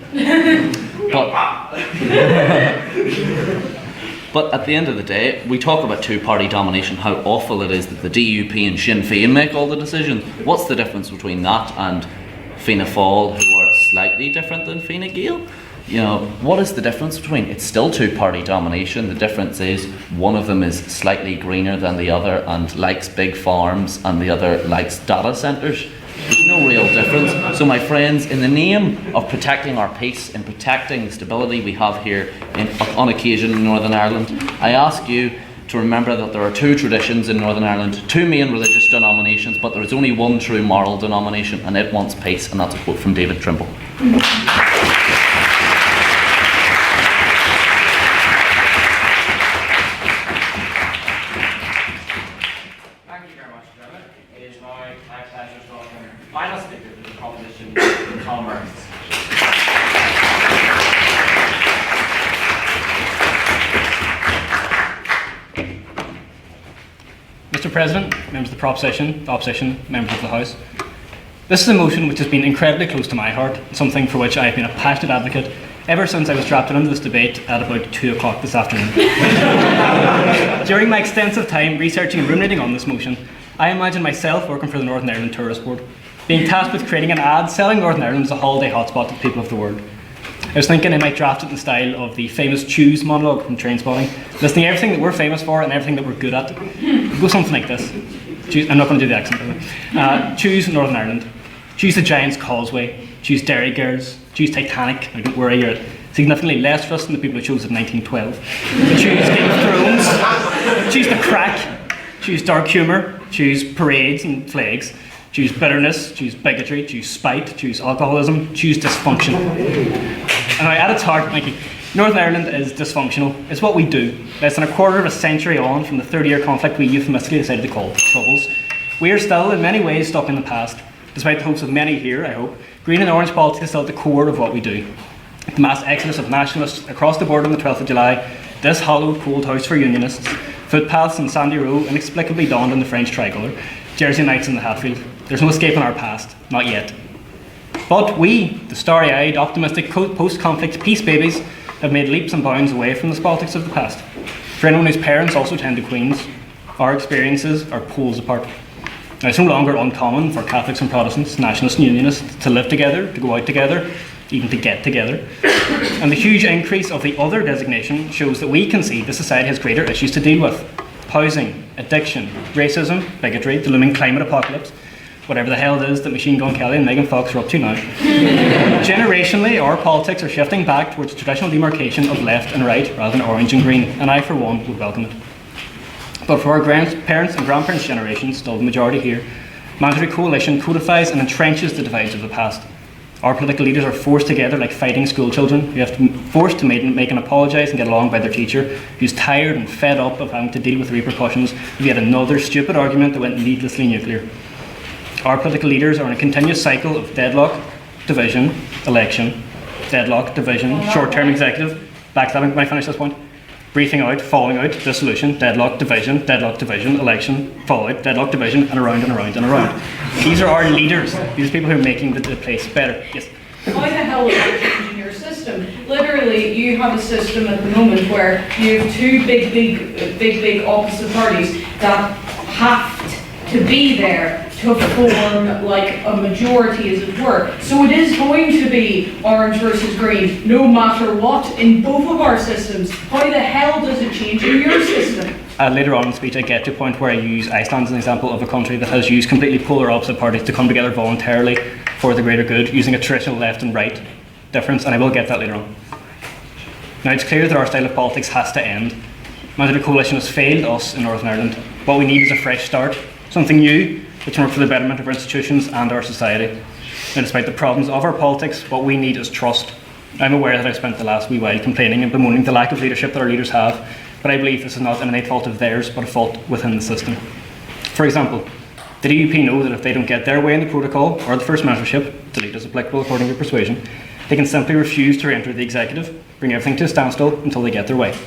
But at the end of the day, we talk about two-party domination, how awful it is that the DUP and Sinn Féin make all the decisions. What's the difference between that and Fianna Fáil, who are slightly different than Fine Gael? You know, what is the difference between? It's still two-party domination. The difference is one of them is slightly greener than the other and likes big farms, and the other likes data centres. There's no real difference. So my friends, in the name of protecting our peace and protecting the stability we have here on occasion in Northern Ireland, I ask you to remember that there are two traditions in Northern Ireland, two main religious denominations, but there is only one true moral denomination, and it wants peace, and that's a quote from David Trimble. Final speaker for the proposition, Tom Murray. Mr. President, members of the opposition, members of the House. This is a motion which has been incredibly close to my heart, something for which I have been a passionate advocate ever since I was drafted into this debate at about 2 o'clock this afternoon. During my extensive time researching and ruminating on this motion, I imagine myself working for the Northern Ireland Tourist Board, being tasked with creating an ad selling Northern Ireland as a holiday hotspot to the people of the world. I was thinking I might draft it in the style of the famous Choose monologue from Trainspotting, listing everything that we're famous for and everything that we're good at. It'd go something like this. I'm not going to do the accent, by the way. Choose Northern Ireland. Choose the Giant's Causeway. Choose Derry Girls. Choose Titanic. Now don't worry, you're significantly less trust than the people who chose it in 1912. Choose Game of Thrones. Choose the crack. Choose dark humour. Choose parades and flags. Choose bitterness, choose bigotry, choose spite, choose alcoholism, choose dysfunction. And at its heart, Northern Ireland is dysfunctional. It's what we do. Less than a quarter of a century on from the 30-year conflict we euphemistically decided to call Troubles. We are still, in many ways, stuck in the past. Despite the hopes of many here, I hope, green and orange politics is still at the core of what we do. The mass exodus of nationalists across the border on the 12th of July, this hallowed cold house for unionists, footpaths in Sandy Row inexplicably dawned on the French tricolour, Jersey nights in the Hatfield. There's no escaping our past, not yet. But we, the starry-eyed, optimistic, post-conflict peace babies, have made leaps and bounds away from the politics of the past. For anyone whose parents also tend to Queens, our experiences are poles apart. Now, it's no longer uncommon for Catholics and Protestants, nationalists and unionists to live together, to go out together, even to get together. And the huge increase of the other designation shows that we can see the society has greater issues to deal with. Housing, addiction, racism, bigotry, the looming climate apocalypse, whatever the hell it is that Machine Gun Kelly and Megan Fox are up to now. Generationally, our politics are shifting back towards the traditional demarcation of left and right rather than orange and green, and I, for one, would welcome it. But for our parents and grandparents' generations, still the majority here, Mandatory Coalition codifies and entrenches the divides of the past. Our political leaders are forced together like fighting school children who have to forced to make and apologise and get along by their teacher, who's tired and fed up of having to deal with the repercussions of yet another stupid argument that went needlessly nuclear. Our political leaders are in a continuous cycle of deadlock, division, election, deadlock, division, short-term executive, backstabbing when I finish this point, briefing out, falling out, dissolution, deadlock, division, election, fallout, deadlock, division, and around and around and around. These are our leaders. These are people who are making the place better. Yes. Why the hell is it changing your system? Literally, you have a system at the moment where you have two big opposite parties that have to be there to form like a majority, as it were. So it is going to be orange versus green, no matter what, in both of our systems. How the hell does it change in your system? Later on in the speech, I get to a point where I use Iceland as an example of a country that has used completely polar opposite parties to come together voluntarily for the greater good, using a traditional left and right difference, and I will get that later on. Now, it's clear that our style of politics has to end. Mandatory Coalition has failed us in Northern Ireland. What we need is a fresh start, something new, which can work for the betterment of our institutions and our society. And despite the problems of our politics, what we need is trust. I'm aware that I've spent the last wee while complaining and bemoaning the lack of leadership that our leaders have, but I believe this is not an innate fault of theirs, but a fault within the system. For example, The DUP know that if they don't get their way in the protocol or the first mentorship, delete as applicable according to persuasion, they can simply refuse to re-enter the executive, bring everything to a standstill until they get their way.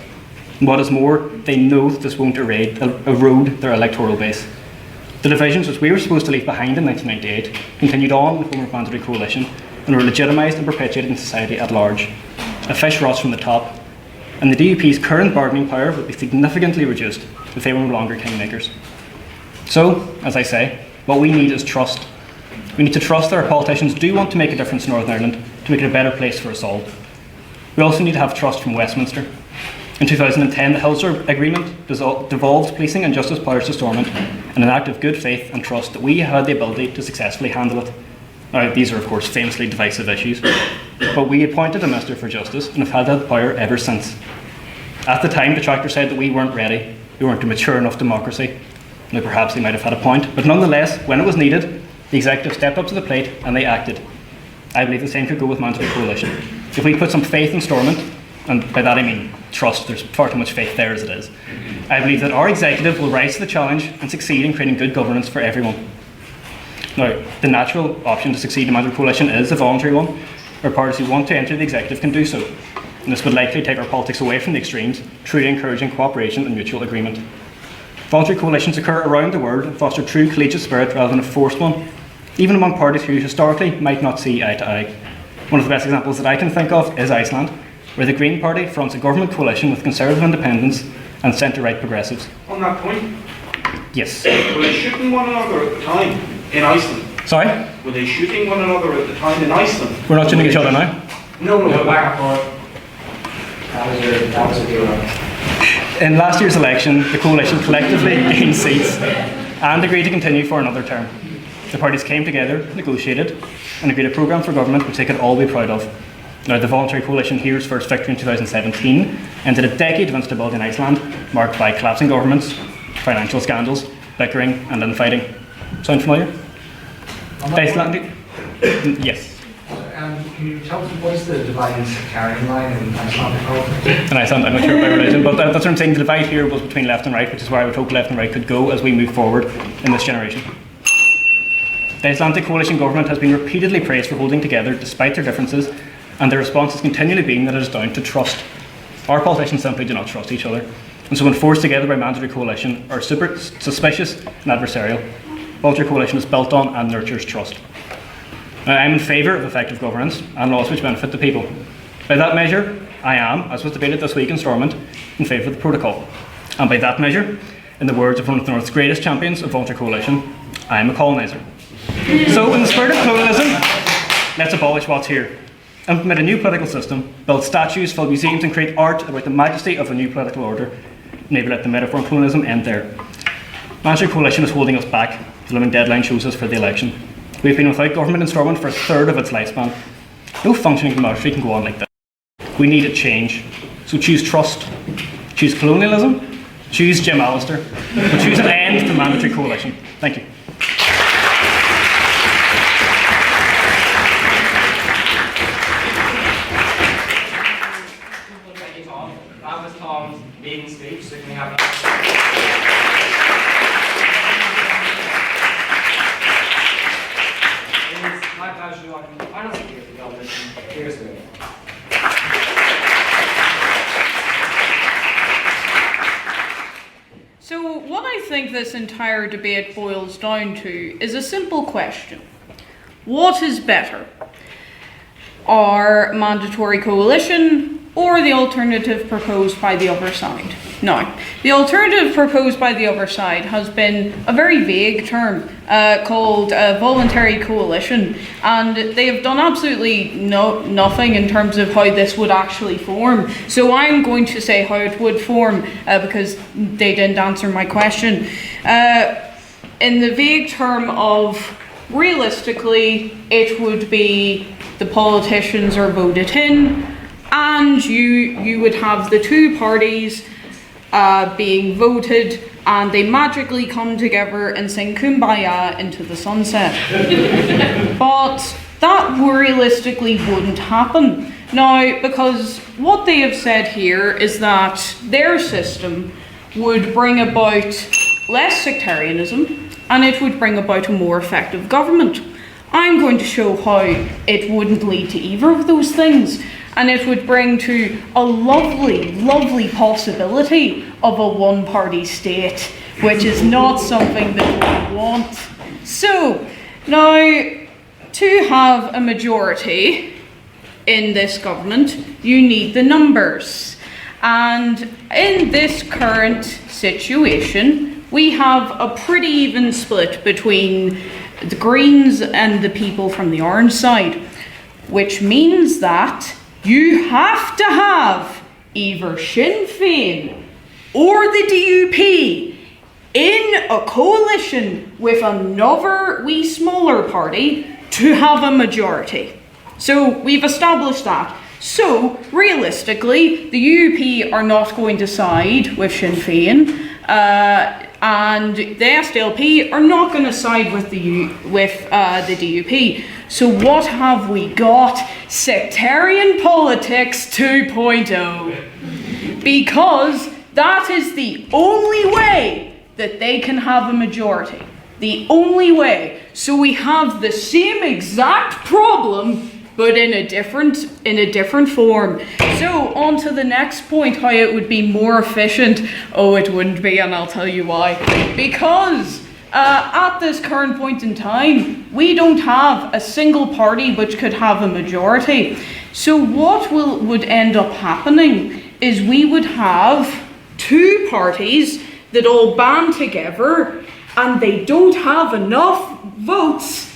And what is more, they know that this won't erode their electoral base. The divisions which we were supposed to leave behind in 1998 continued on in the form of mandatory coalition and were legitimised and perpetuated in society at large. A fish rots from the top, and the DUP's current bargaining power would be significantly reduced if they were no longer kingmakers. So, as I say, what we need is trust. We need to trust that our politicians do want to make a difference in Northern Ireland to make it a better place for us all. We also need to have trust from Westminster. In 2010, the Hillsborough Agreement devolved policing and justice powers to Stormont in an act of good faith and trust that we had the ability to successfully handle it. Now, these are of course famously divisive issues, but we appointed a Minister for Justice and have had that power ever since. At the time, detractors said that we weren't ready, we weren't a mature enough democracy. Now perhaps they might have had a point, but nonetheless, when it was needed, the executive stepped up to the plate and they acted. I believe the same could go with mandatory coalition. If we put some faith in Stormont, and by that I mean trust, there's far too much faith there as it is, I believe that our executive will rise to the challenge and succeed in creating good governance for everyone. Now, the natural option to succeed in mandatory coalition is a voluntary one, where parties who want to enter the executive can do so. And this would likely take our politics away from the extremes, truly encouraging cooperation and mutual agreement. Voluntary coalitions occur around the world and foster true collegiate spirit rather than a forced one, even among parties who historically might not see eye to eye. One of the best examples that I can think of is Iceland, where the Green Party fronts a government coalition with Conservative Independents and centre-right progressives. On that point, yes. Were they shooting one another at the time in Iceland? Sorry? Were they shooting one another at the time in Iceland? We're not shooting each other now? No, back up. That was a deal. In last year's election, the coalition collectively gained seats and agreed to continue for another term. The parties came together, negotiated, and agreed a programme for government which they could all be proud of. Now, the voluntary coalition here's first victory in 2017 ended a decade of instability in Iceland, marked by collapsing governments, financial scandals, bickering, and infighting. Sound familiar? Iceland? Yes. Can you tell us what is the divide and sectarian line in Icelandic politics? In Iceland, I'm not sure about religion, but that's what I'm saying. The divide here was between left and right, which is where I would hope left and right could go as we move forward in this generation. The Icelandic coalition government has been repeatedly praised for holding together despite their differences, and their response has continually been that it is down to trust. Our politicians simply do not trust each other, and so when forced together by mandatory coalition are super suspicious and adversarial. Voluntary coalition is built on and nurtures trust. Now, I'm in favour of effective governance and laws which benefit the people. By that measure, I am, as was debated this week in Stormont, in favour of the protocol. And by that measure, in the words of one of the North's greatest champions of voluntary coalition, I am a coloniser. So, in the spirit of colonialism, let's abolish what's here. Implement a new political system, build statues, fill museums, and create art about the majesty of a new political order. Maybe let the metaphor of colonialism end there. Mandatory coalition is holding us back. The looming deadline shows us for the election. We've been without government in Stormont for a third of its lifespan. No functioning democracy can go on like this. We need a change. So choose trust, choose colonialism, choose Jim Allister, but choose an end to mandatory coalition. Thank you. Thank you, Tom. That was Tom's maiden speech, so can we have my pleasure to welcome the final speaker of the coalition. Here's the So what I think this entire debate boils down to is a simple question. What is better? Our mandatory coalition or the alternative proposed by the other side? Now, the alternative proposed by the other side has been a very vague term called voluntary coalition, and they have done absolutely nothing in terms of how this would actually form. So I'm going to say how it would form because they didn't answer my question. In the vague term of realistically, it would be the politicians are voted in, and you would have the two parties being voted, and they magically come together and sing Kumbaya into the sunset. But that realistically wouldn't happen. Now, because what they have said here is that their system would bring about less sectarianism, and it would bring about a more effective government. I'm going to show how it wouldn't lead to either of those things, and it would bring to a lovely, lovely possibility of a one-party state, which is not something that we want. So, now, to have a majority in this government, you need the numbers. And in this current situation, we have a pretty even split between the Greens and the people from the Orange side, which means that you have to have either Sinn Féin or the DUP in a coalition with another wee smaller party to have a majority. So we've established that. So realistically, the UP are not going to side with Sinn Féin, and the SDLP are not going to side with the DUP. So what have we got? Sectarian politics 2.0. Because that is the only way that they can have a majority. The only way. So we have the same exact problem, but in a different form. So on to the next point, how it would be more efficient. Oh, it wouldn't be, and I'll tell you why. Because at this current point in time, we don't have a single party which could have a majority. So what would end up happening is we would have two parties that all band together, and they don't have enough votes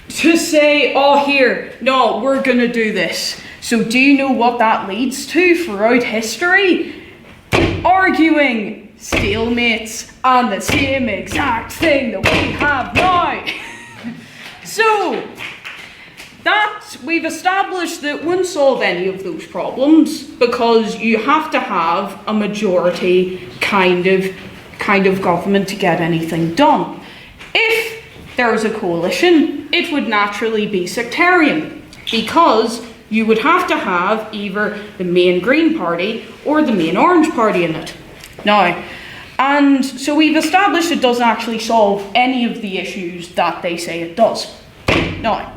to say, oh, here, no, we're going to do this. So do you know what that leads to throughout history? Arguing stalemates on the same exact thing that we have now. So that we've established that won't solve any of those problems, because you have to have a majority kind of government to get anything done. If there was a coalition, it would naturally be sectarian, because you would have to have either the main Green Party or the main Orange Party in it. Now, and so we've established it doesn't actually solve any of the issues that they say it does. Now,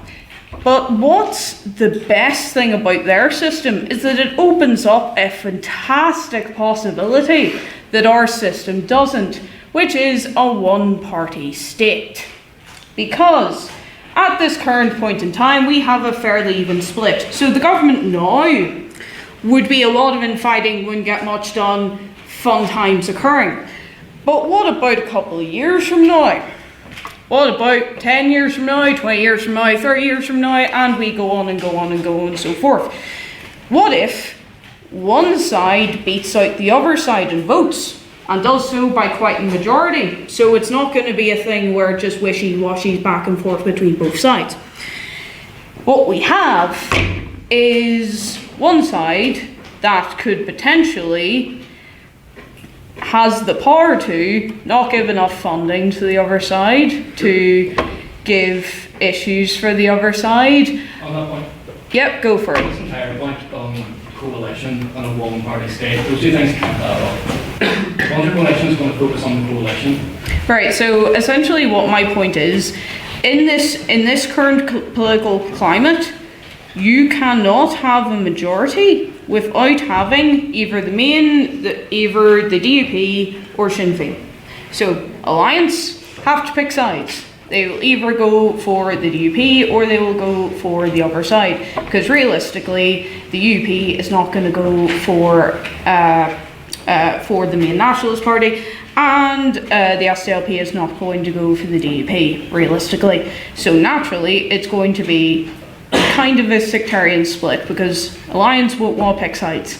but what's the best thing about their system is that it opens up a fantastic possibility that our system doesn't, which is a one-party state. Because at this current point in time, we have a fairly even split. So the government now would be a lot of infighting, wouldn't get much done, fun times occurring. But what about a couple of years from now? What about 10 years from now, 20 years from now, 30 years from now, and we go on and go on and go on and so forth? What if one side beats out the other side in votes, and does so by quite a majority? So it's not going to be a thing where it just wishy-washy back and forth between both sides. What we have is one side that could potentially has the power to not give enough funding to the other side, to give issues for the other side. On that point? Yep, go for it. This entire point on coalition and a one-party state, those two things can't add up. One coalition is going to focus on the coalition. Right, so essentially what my point is, in this current political climate, you cannot have a majority without having either the DUP or Sinn Féin. So Alliance have to pick sides. They will either go for the DUP or they will go for the other side, because realistically the UP is not going to go for the main Nationalist Party, and the SDLP is not going to go for the DUP realistically. So naturally it's going to be kind of a sectarian split, because Alliance won't want to pick sides.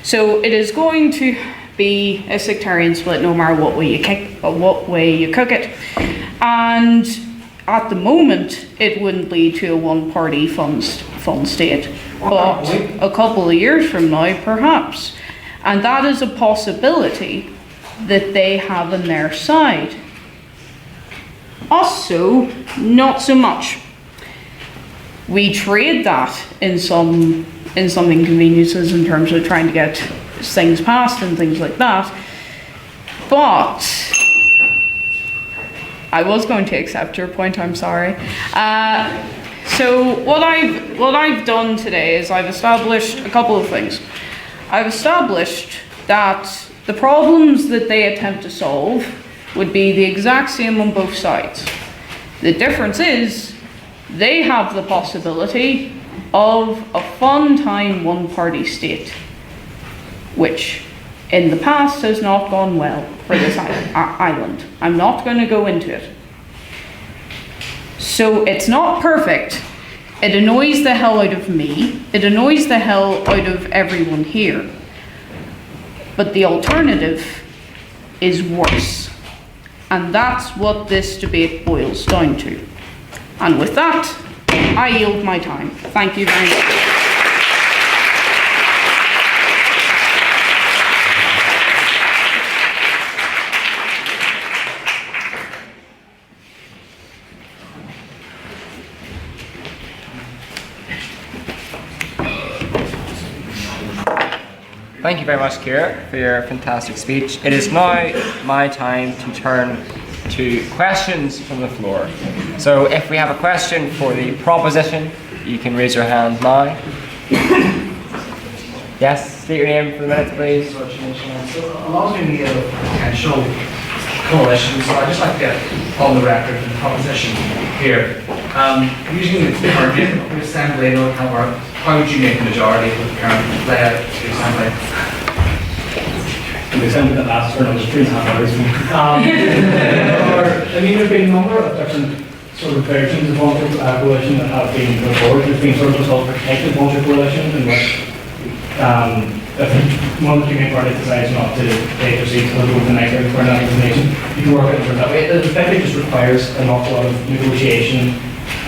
So it is going to be a sectarian split no matter what way you cook it. And at the moment, it wouldn't lead to a one-party fun state, but a couple of years from now, perhaps. And that is a possibility that they have on their side. Also, not so much. We trade that in some inconveniences in terms of trying to get things passed and things like that. But I was going to accept your point, I'm sorry. So what I've done today is I've established a couple of things. I've established that the problems that they attempt to solve would be the exact same on both sides. The difference is they have the possibility of a fun-time one-party state, which in the past has not gone well for this island. I'm not going to go into it. So it's not perfect. It annoys the hell out of me. It annoys the hell out of everyone here. But the alternative is worse. And that's what this debate boils down to. And with that, I yield my time. Thank you very much. Thank you very much, Ciara, for your fantastic speech. It is now my time to turn to questions from the floor. So if we have a question for the proposition, you can raise your hand now. Yes, state your name for the minutes, please. So along the idea of potential coalition, so I'd just like to get on the record the proposition here. Using the current assembly, I know it can't work. How would you make a majority with the current layout of the assembly? The assembly that lasts for another 3.5 hours. I mean, there's been a number of different sort of versions of voluntary coalition that have been put forward. There's been sort of what's called protected voluntary coalition, in which if one of the two main parties decides not to take their seats or go to the next round for another nomination, you can work it that way. It effectively just requires an awful lot of negotiation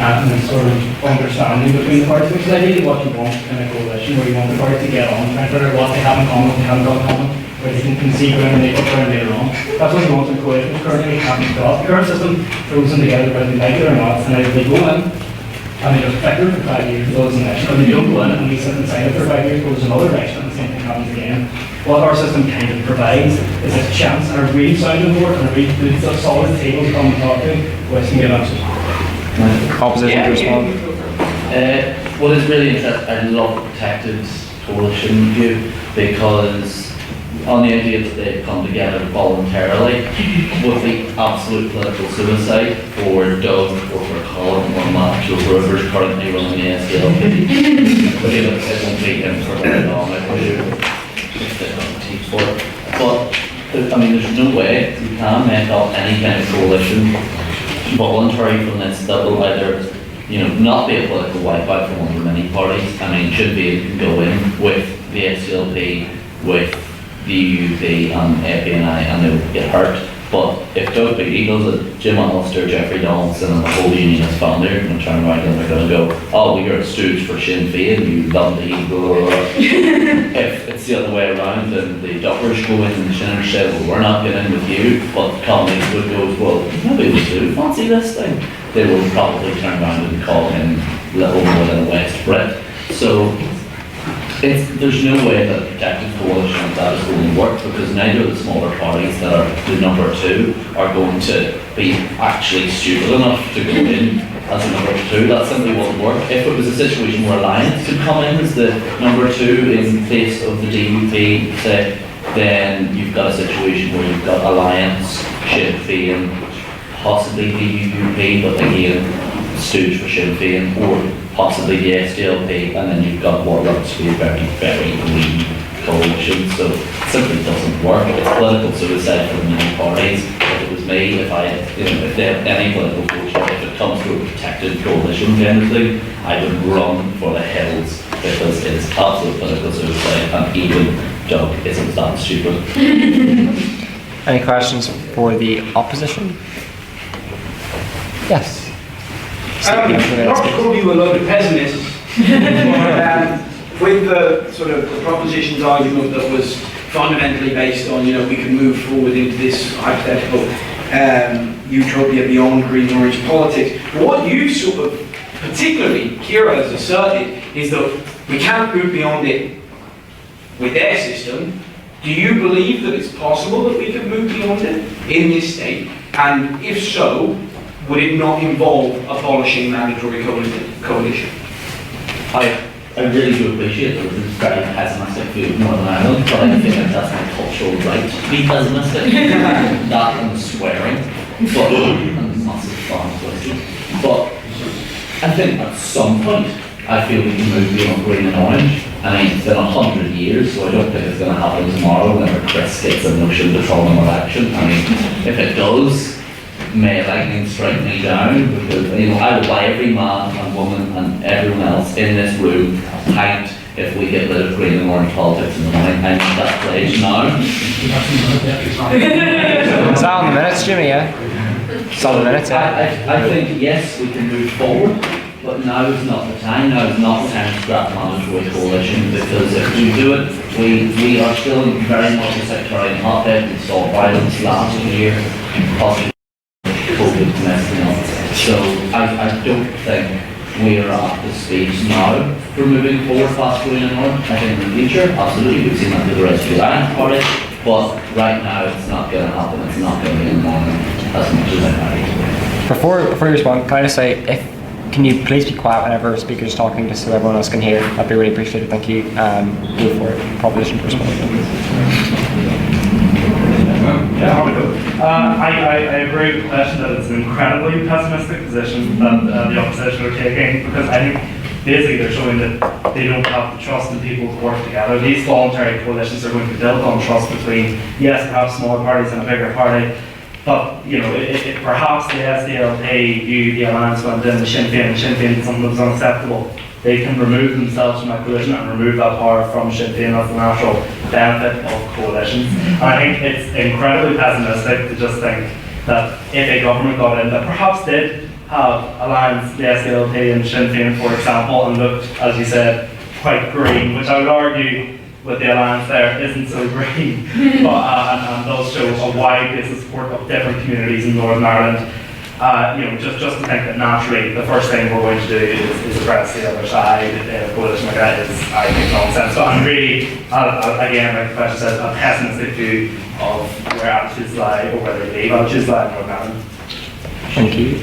and sort of understanding between the parties, which is ideally what you want in a coalition, where you want the parties to get on, try and figure out what they have in common, what they haven't got in common, where they can concede ground and make up ground later on. That's what you want in a coalition, which currently happens to us. The current system throws them together whether they like it or not, and either they go in and they just stick there for 5 years, goes in the next, or they don't go in and we sit inside it for 5 years, goes another direction, and the same thing happens again. What our system kind of provides is a chance and a real sounding board and a real good solid table to come and talk to, where can get answers. Opposition to respond. What is really interesting, I love the protected coalition view, because on the idea that they've come together voluntarily with the absolute political suicide for Doug or for Colin or Matt or whoever's currently running the SDLP. It won't be him for very long, I teach for it. But I mean, there's no way you can make up any kind of coalition voluntary from this that will either, not be a political wipeout from one of the many parties. I mean, should be go in with the SDLP, with the UUP and APNI, and they will get hurt. But if Doug Beattie does it, Jim Allister, Jeffrey Donaldson, and the whole unionist family are going to turn around and they're going to go, oh, well, you're a stooge for Sinn Féin, you love the Eagle. If it's the other way around, then the Dockers go in and the Shinners say, well, we're not getting in with you, but colleagues would go, well, maybe we do fancy this thing. They will probably turn around and call him little more than a West Brit. So there's no way that a protected coalition like that is going to work, because neither of the smaller parties that are the number two are going to be actually stupid enough to go in as a number two. That simply won't work. If it was a situation where Alliance could come in as the number two in place of the DUP, say, then you've got a situation where you've got Alliance, Sinn Féin, possibly the UUP, but again, stooge for Sinn Féin, or possibly the SDLP, and then you've got what looks to be a very, very weak coalition. So it simply doesn't work. It's political suicide for the many parties. If it was me, if they have any political coalition, if it comes to a protected coalition kind of thing, I would run for the hills, because it's absolute political suicide, and even Doug isn't that stupid. Any questions for the opposition? Yes. Not to call you a load of pessimists, with the sort of the proposition's argument that was fundamentally based on, we can move forward into this hypothetical utopia beyond green-orange politics. What you've sort of, particularly Ciara has asserted, is that we can't move beyond it with their system. Do you believe that it's possible that we can move beyond it in this state? And if so, would it not involve abolishing mandatory coalition? I really do appreciate that it's very pessimistic view of Northern Ireland, but I feel like that's my cultural right to be pessimistic. That and swearing, but and massive farm twisting. But I think at some point, I feel we can move beyond green and orange. I mean, it's been 100 years, so I don't think it's going to happen tomorrow whenever Chris gets a motion to throw him election. I mean, if it does, may lightning strike me down, because I will buy every man and woman and everyone else in this room a pint if we get rid of green and orange politics in the morning. I make that pledge now. Is that on the minutes, Jimmy? Yeah. It's on the minutes. Yeah. I think yes, we can move forward, but now is not the time. Now is not the time to scrap the mandatory coalition, because if we do it, we are still very much a sectarian hotbed. We saw violence last year, possibly COVID messing up. So I don't think we are at the stage now for moving forward past green and orange. I think in the future, absolutely, we've seen that with the Rescue Alliance Party, but right now it's not going to happen. It's not going to be in the morning as much as I like. Before you respond, can I just say, can you please be quiet whenever a speaker is talking, just so everyone else can hear? That'd be really appreciated. Thank you. Go for it. Proposition to respond. Yeah, I agree with the question that it's an incredibly pessimistic position that the opposition are taking, because I think basically they're showing that they don't have the trust in people to work together. These voluntary coalitions are going to be built on trust between, yes, perhaps smaller parties and a bigger party, but perhaps the SDLP view the alliance went in the Sinn Féin something that was unacceptable. They can remove themselves from that coalition and remove that power from Sinn Féin. That's the natural benefit of coalitions. And I think it's incredibly pessimistic to just think that if a government got in that perhaps did have alliance, the SDLP and Sinn Féin, for example, and looked, as you said, quite green, which I would argue with the alliance there isn't so green, but, and does show a wide base of support of different communities in Northern Ireland. Just to think that naturally the first thing we're going to do is address the other side in a coalition like that is, I think, nonsense. So I'm really, again, like the question says, a pessimistic view of where attitudes lie, or where they believe attitudes lie in Northern Ireland. Thank you.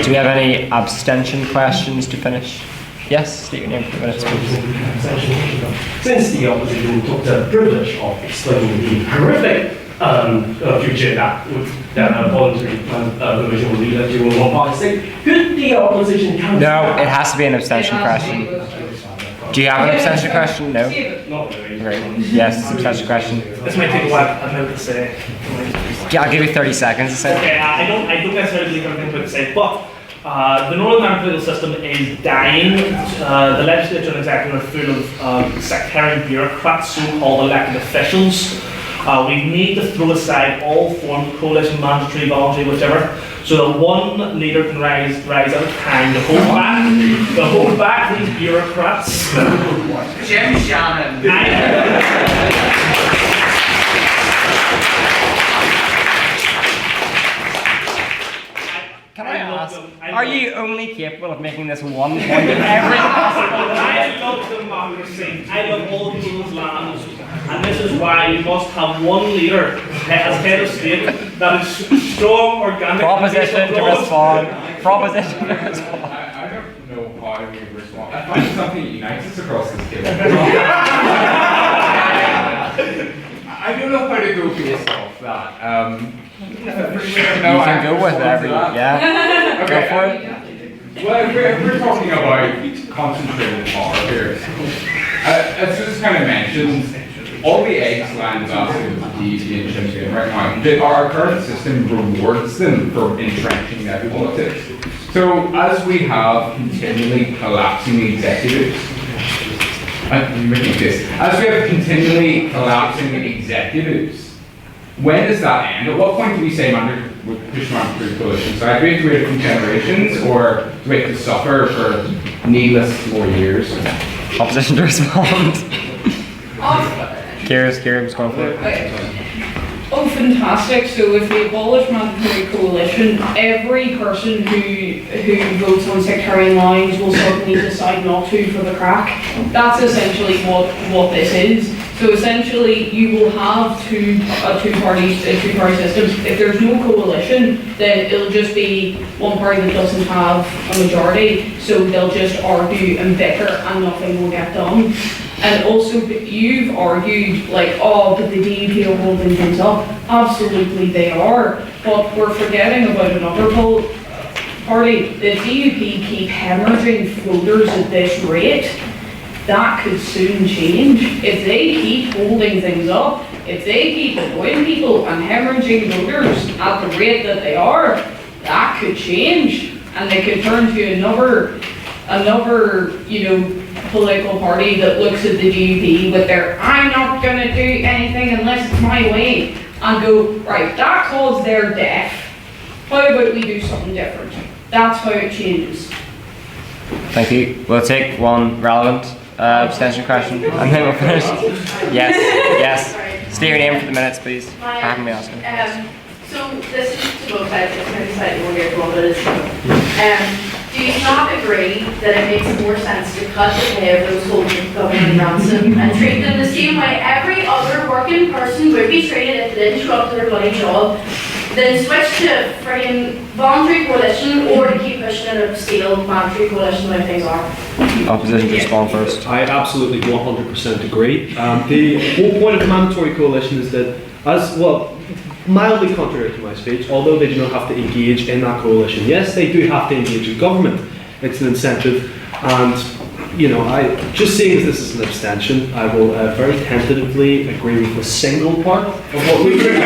Do we have any abstention questions to finish? Yes, state your name for the minutes, please. Since the opposition took the privilege of explaining the horrific future that voluntary coalition will lead us to in one party, could the opposition counsel? No, it has to be an abstention question. Do you have an abstention question? No? Not really. Great. Yes, abstention question. This might take a while, I'm about to say. Yeah, I'll give you 30 seconds to say. Okay, I don't necessarily believe everything I'm about to say, but the Northern Ireland political system is dying. The legislature and executive are full of sectarian bureaucrats, so-called elected officials. We need to throw aside all forms of coalition, mandatory, voluntary, whichever, so that one leader can rise at a time to hold back these bureaucrats. Jim Shannon. Can I ask, are you only capable of making this one point in every possible? I love democracy. I love all people's lands. And this is why you must have one leader as head of state that is strong, organic. Proposition to respond. Proposition to respond. I don't know how we respond. I find something that unites us across this table. I don't know how to go based off that. You can go with every, yeah. Okay. Go for it. Well, if we're talking about concentrated power here, as Susan kind of mentioned, all the eggs land baskets of the DUP and Sinn Féin right now. Our current system rewards them for entrenching their politics. So as we have continually collapsing executives, as we have continually collapsing executives, when does that end? At what point do we say we're pushing on through coalition? So do we have to wait a few generations, or do we have to suffer for needless more years? Opposition to respond. Kira was going for it. Oh, fantastic. So if we abolish mandatory coalition, every person who votes on sectarian lines will suddenly decide not to for the crack. That's essentially what this is. So essentially, you will have a two-party system. If there's no coalition, then it'll just be one party that doesn't have a majority, so they'll just argue and bicker and nothing will get done. And also, you've argued, like, oh, but the DUP are holding things up. Absolutely they are, but we're forgetting about another party. The DUP keep hemorrhaging voters at this rate. That could soon change. If they keep holding things up, if they keep annoying people and hemorrhaging voters at the rate that they are, that could change. And they could turn to another, political party that looks at the DUP with their, I'm not going to do anything unless it's my way, and go, right, that caused their death. How about we do something different? That's how it changes. Thank you. We'll take one relevant abstention question, and then we'll finish. Yes, yes. State your name for the minutes, please. I haven't been asking. So this is to both sides, it's maybe slightly more careful, but it's do you not agree that it makes more sense to cut the pay of those holding government ransom and treat them the same way every other working person would be treated if they didn't show up to their bloody job, then switch to friggin' voluntary coalition, or to keep pushing it a steel mandatory coalition the way things are? Opposition to respond first. I absolutely 100% agree. The whole point of the mandatory coalition is that, as well, mildly contrary to my speech, although they do not have to engage in that coalition. Yes, they do have to engage in government. It's an incentive, and just seeing as this is an abstention, I will very tentatively agree with the single part of what we heard.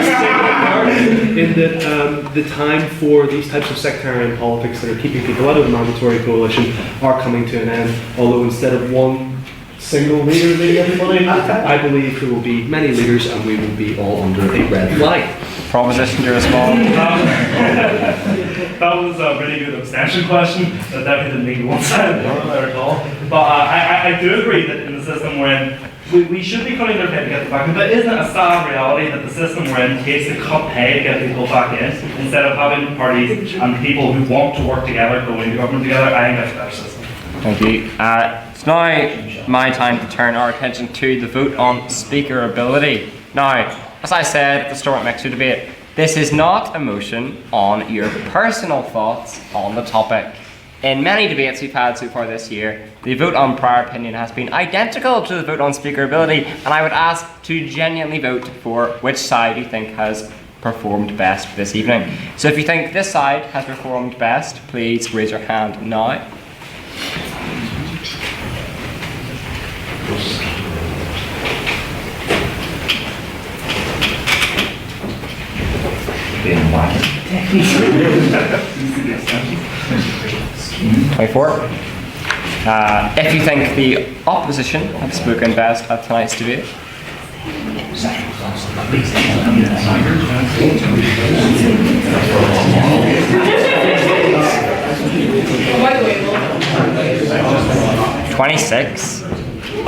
In that the time for these types of sectarian politics that are keeping people out of the mandatory coalition are coming to an end. Although instead of one single leader leading everybody, I believe there will be many leaders, and we will be all under a red flag. Proposition to respond. That was a really good abstention question. That definitely didn't make one side, I recall. But I do agree that in the system we're in, we should be cutting their pay to get them back in. But isn't it a sad reality that the system we're in takes to cut pay to get people back in, instead of having parties and people who want to work together go into government together? I think that's a better system. Thank you. It's now my time to turn our attention to the vote on speakerability. Now, as I said at the start of Mixer debate, this is not a motion on your personal thoughts on the topic. In many debates we've had so far this year, the vote on prior opinion has been identical to the vote on speakerability, and I would ask to genuinely vote for which side you think has performed best this evening. So if you think this side has performed best, please raise your hand now. Being white. 24. If you think the opposition have spoken best at tonight's debate, 26.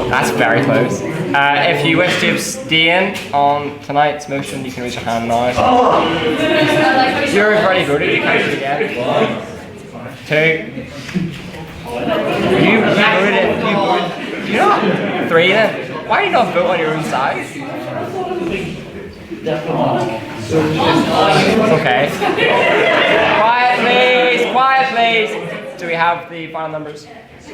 That's very close. If you wish to abstain on tonight's motion, you can raise your hand now. You've already voted, you can't do it again. 2. You voted. You not? 3 then. Why do you not vote on your own side? Okay. Quiet please. Do we have the final numbers? So,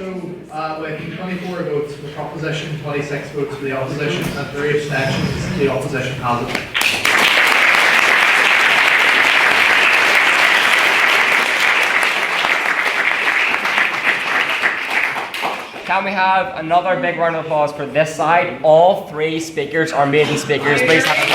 with 24 votes for the proposition, 26 votes for the opposition, and 3 abstentions, the opposition has it. Can we have another big round of applause for this side? All 3 speakers are maiden speakers. Please have a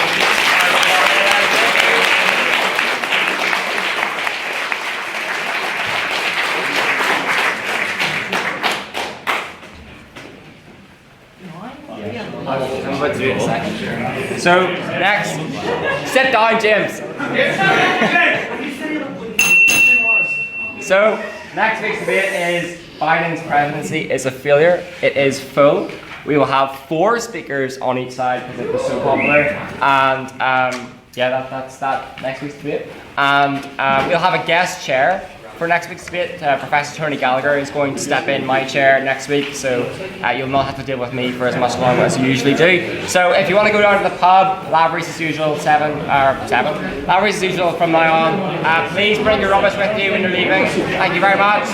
I'm about to do it in a second. So, next, sit down, James. So, next week's debate is Biden's presidency is a failure. It is full. We will have 4 speakers on each side because it was so popular. And yeah, that's that next week's debate. And we'll have a guest chair for next week's debate, Professor Tony Gallagher is going to step in my chair next week, so you'll not have to deal with me for as much longer as you usually do. So if you want to go down to the pub, Lavery's as usual, 7. Lavery's as usual from now on. Please bring your rubbish with you when you're leaving. Thank you very much.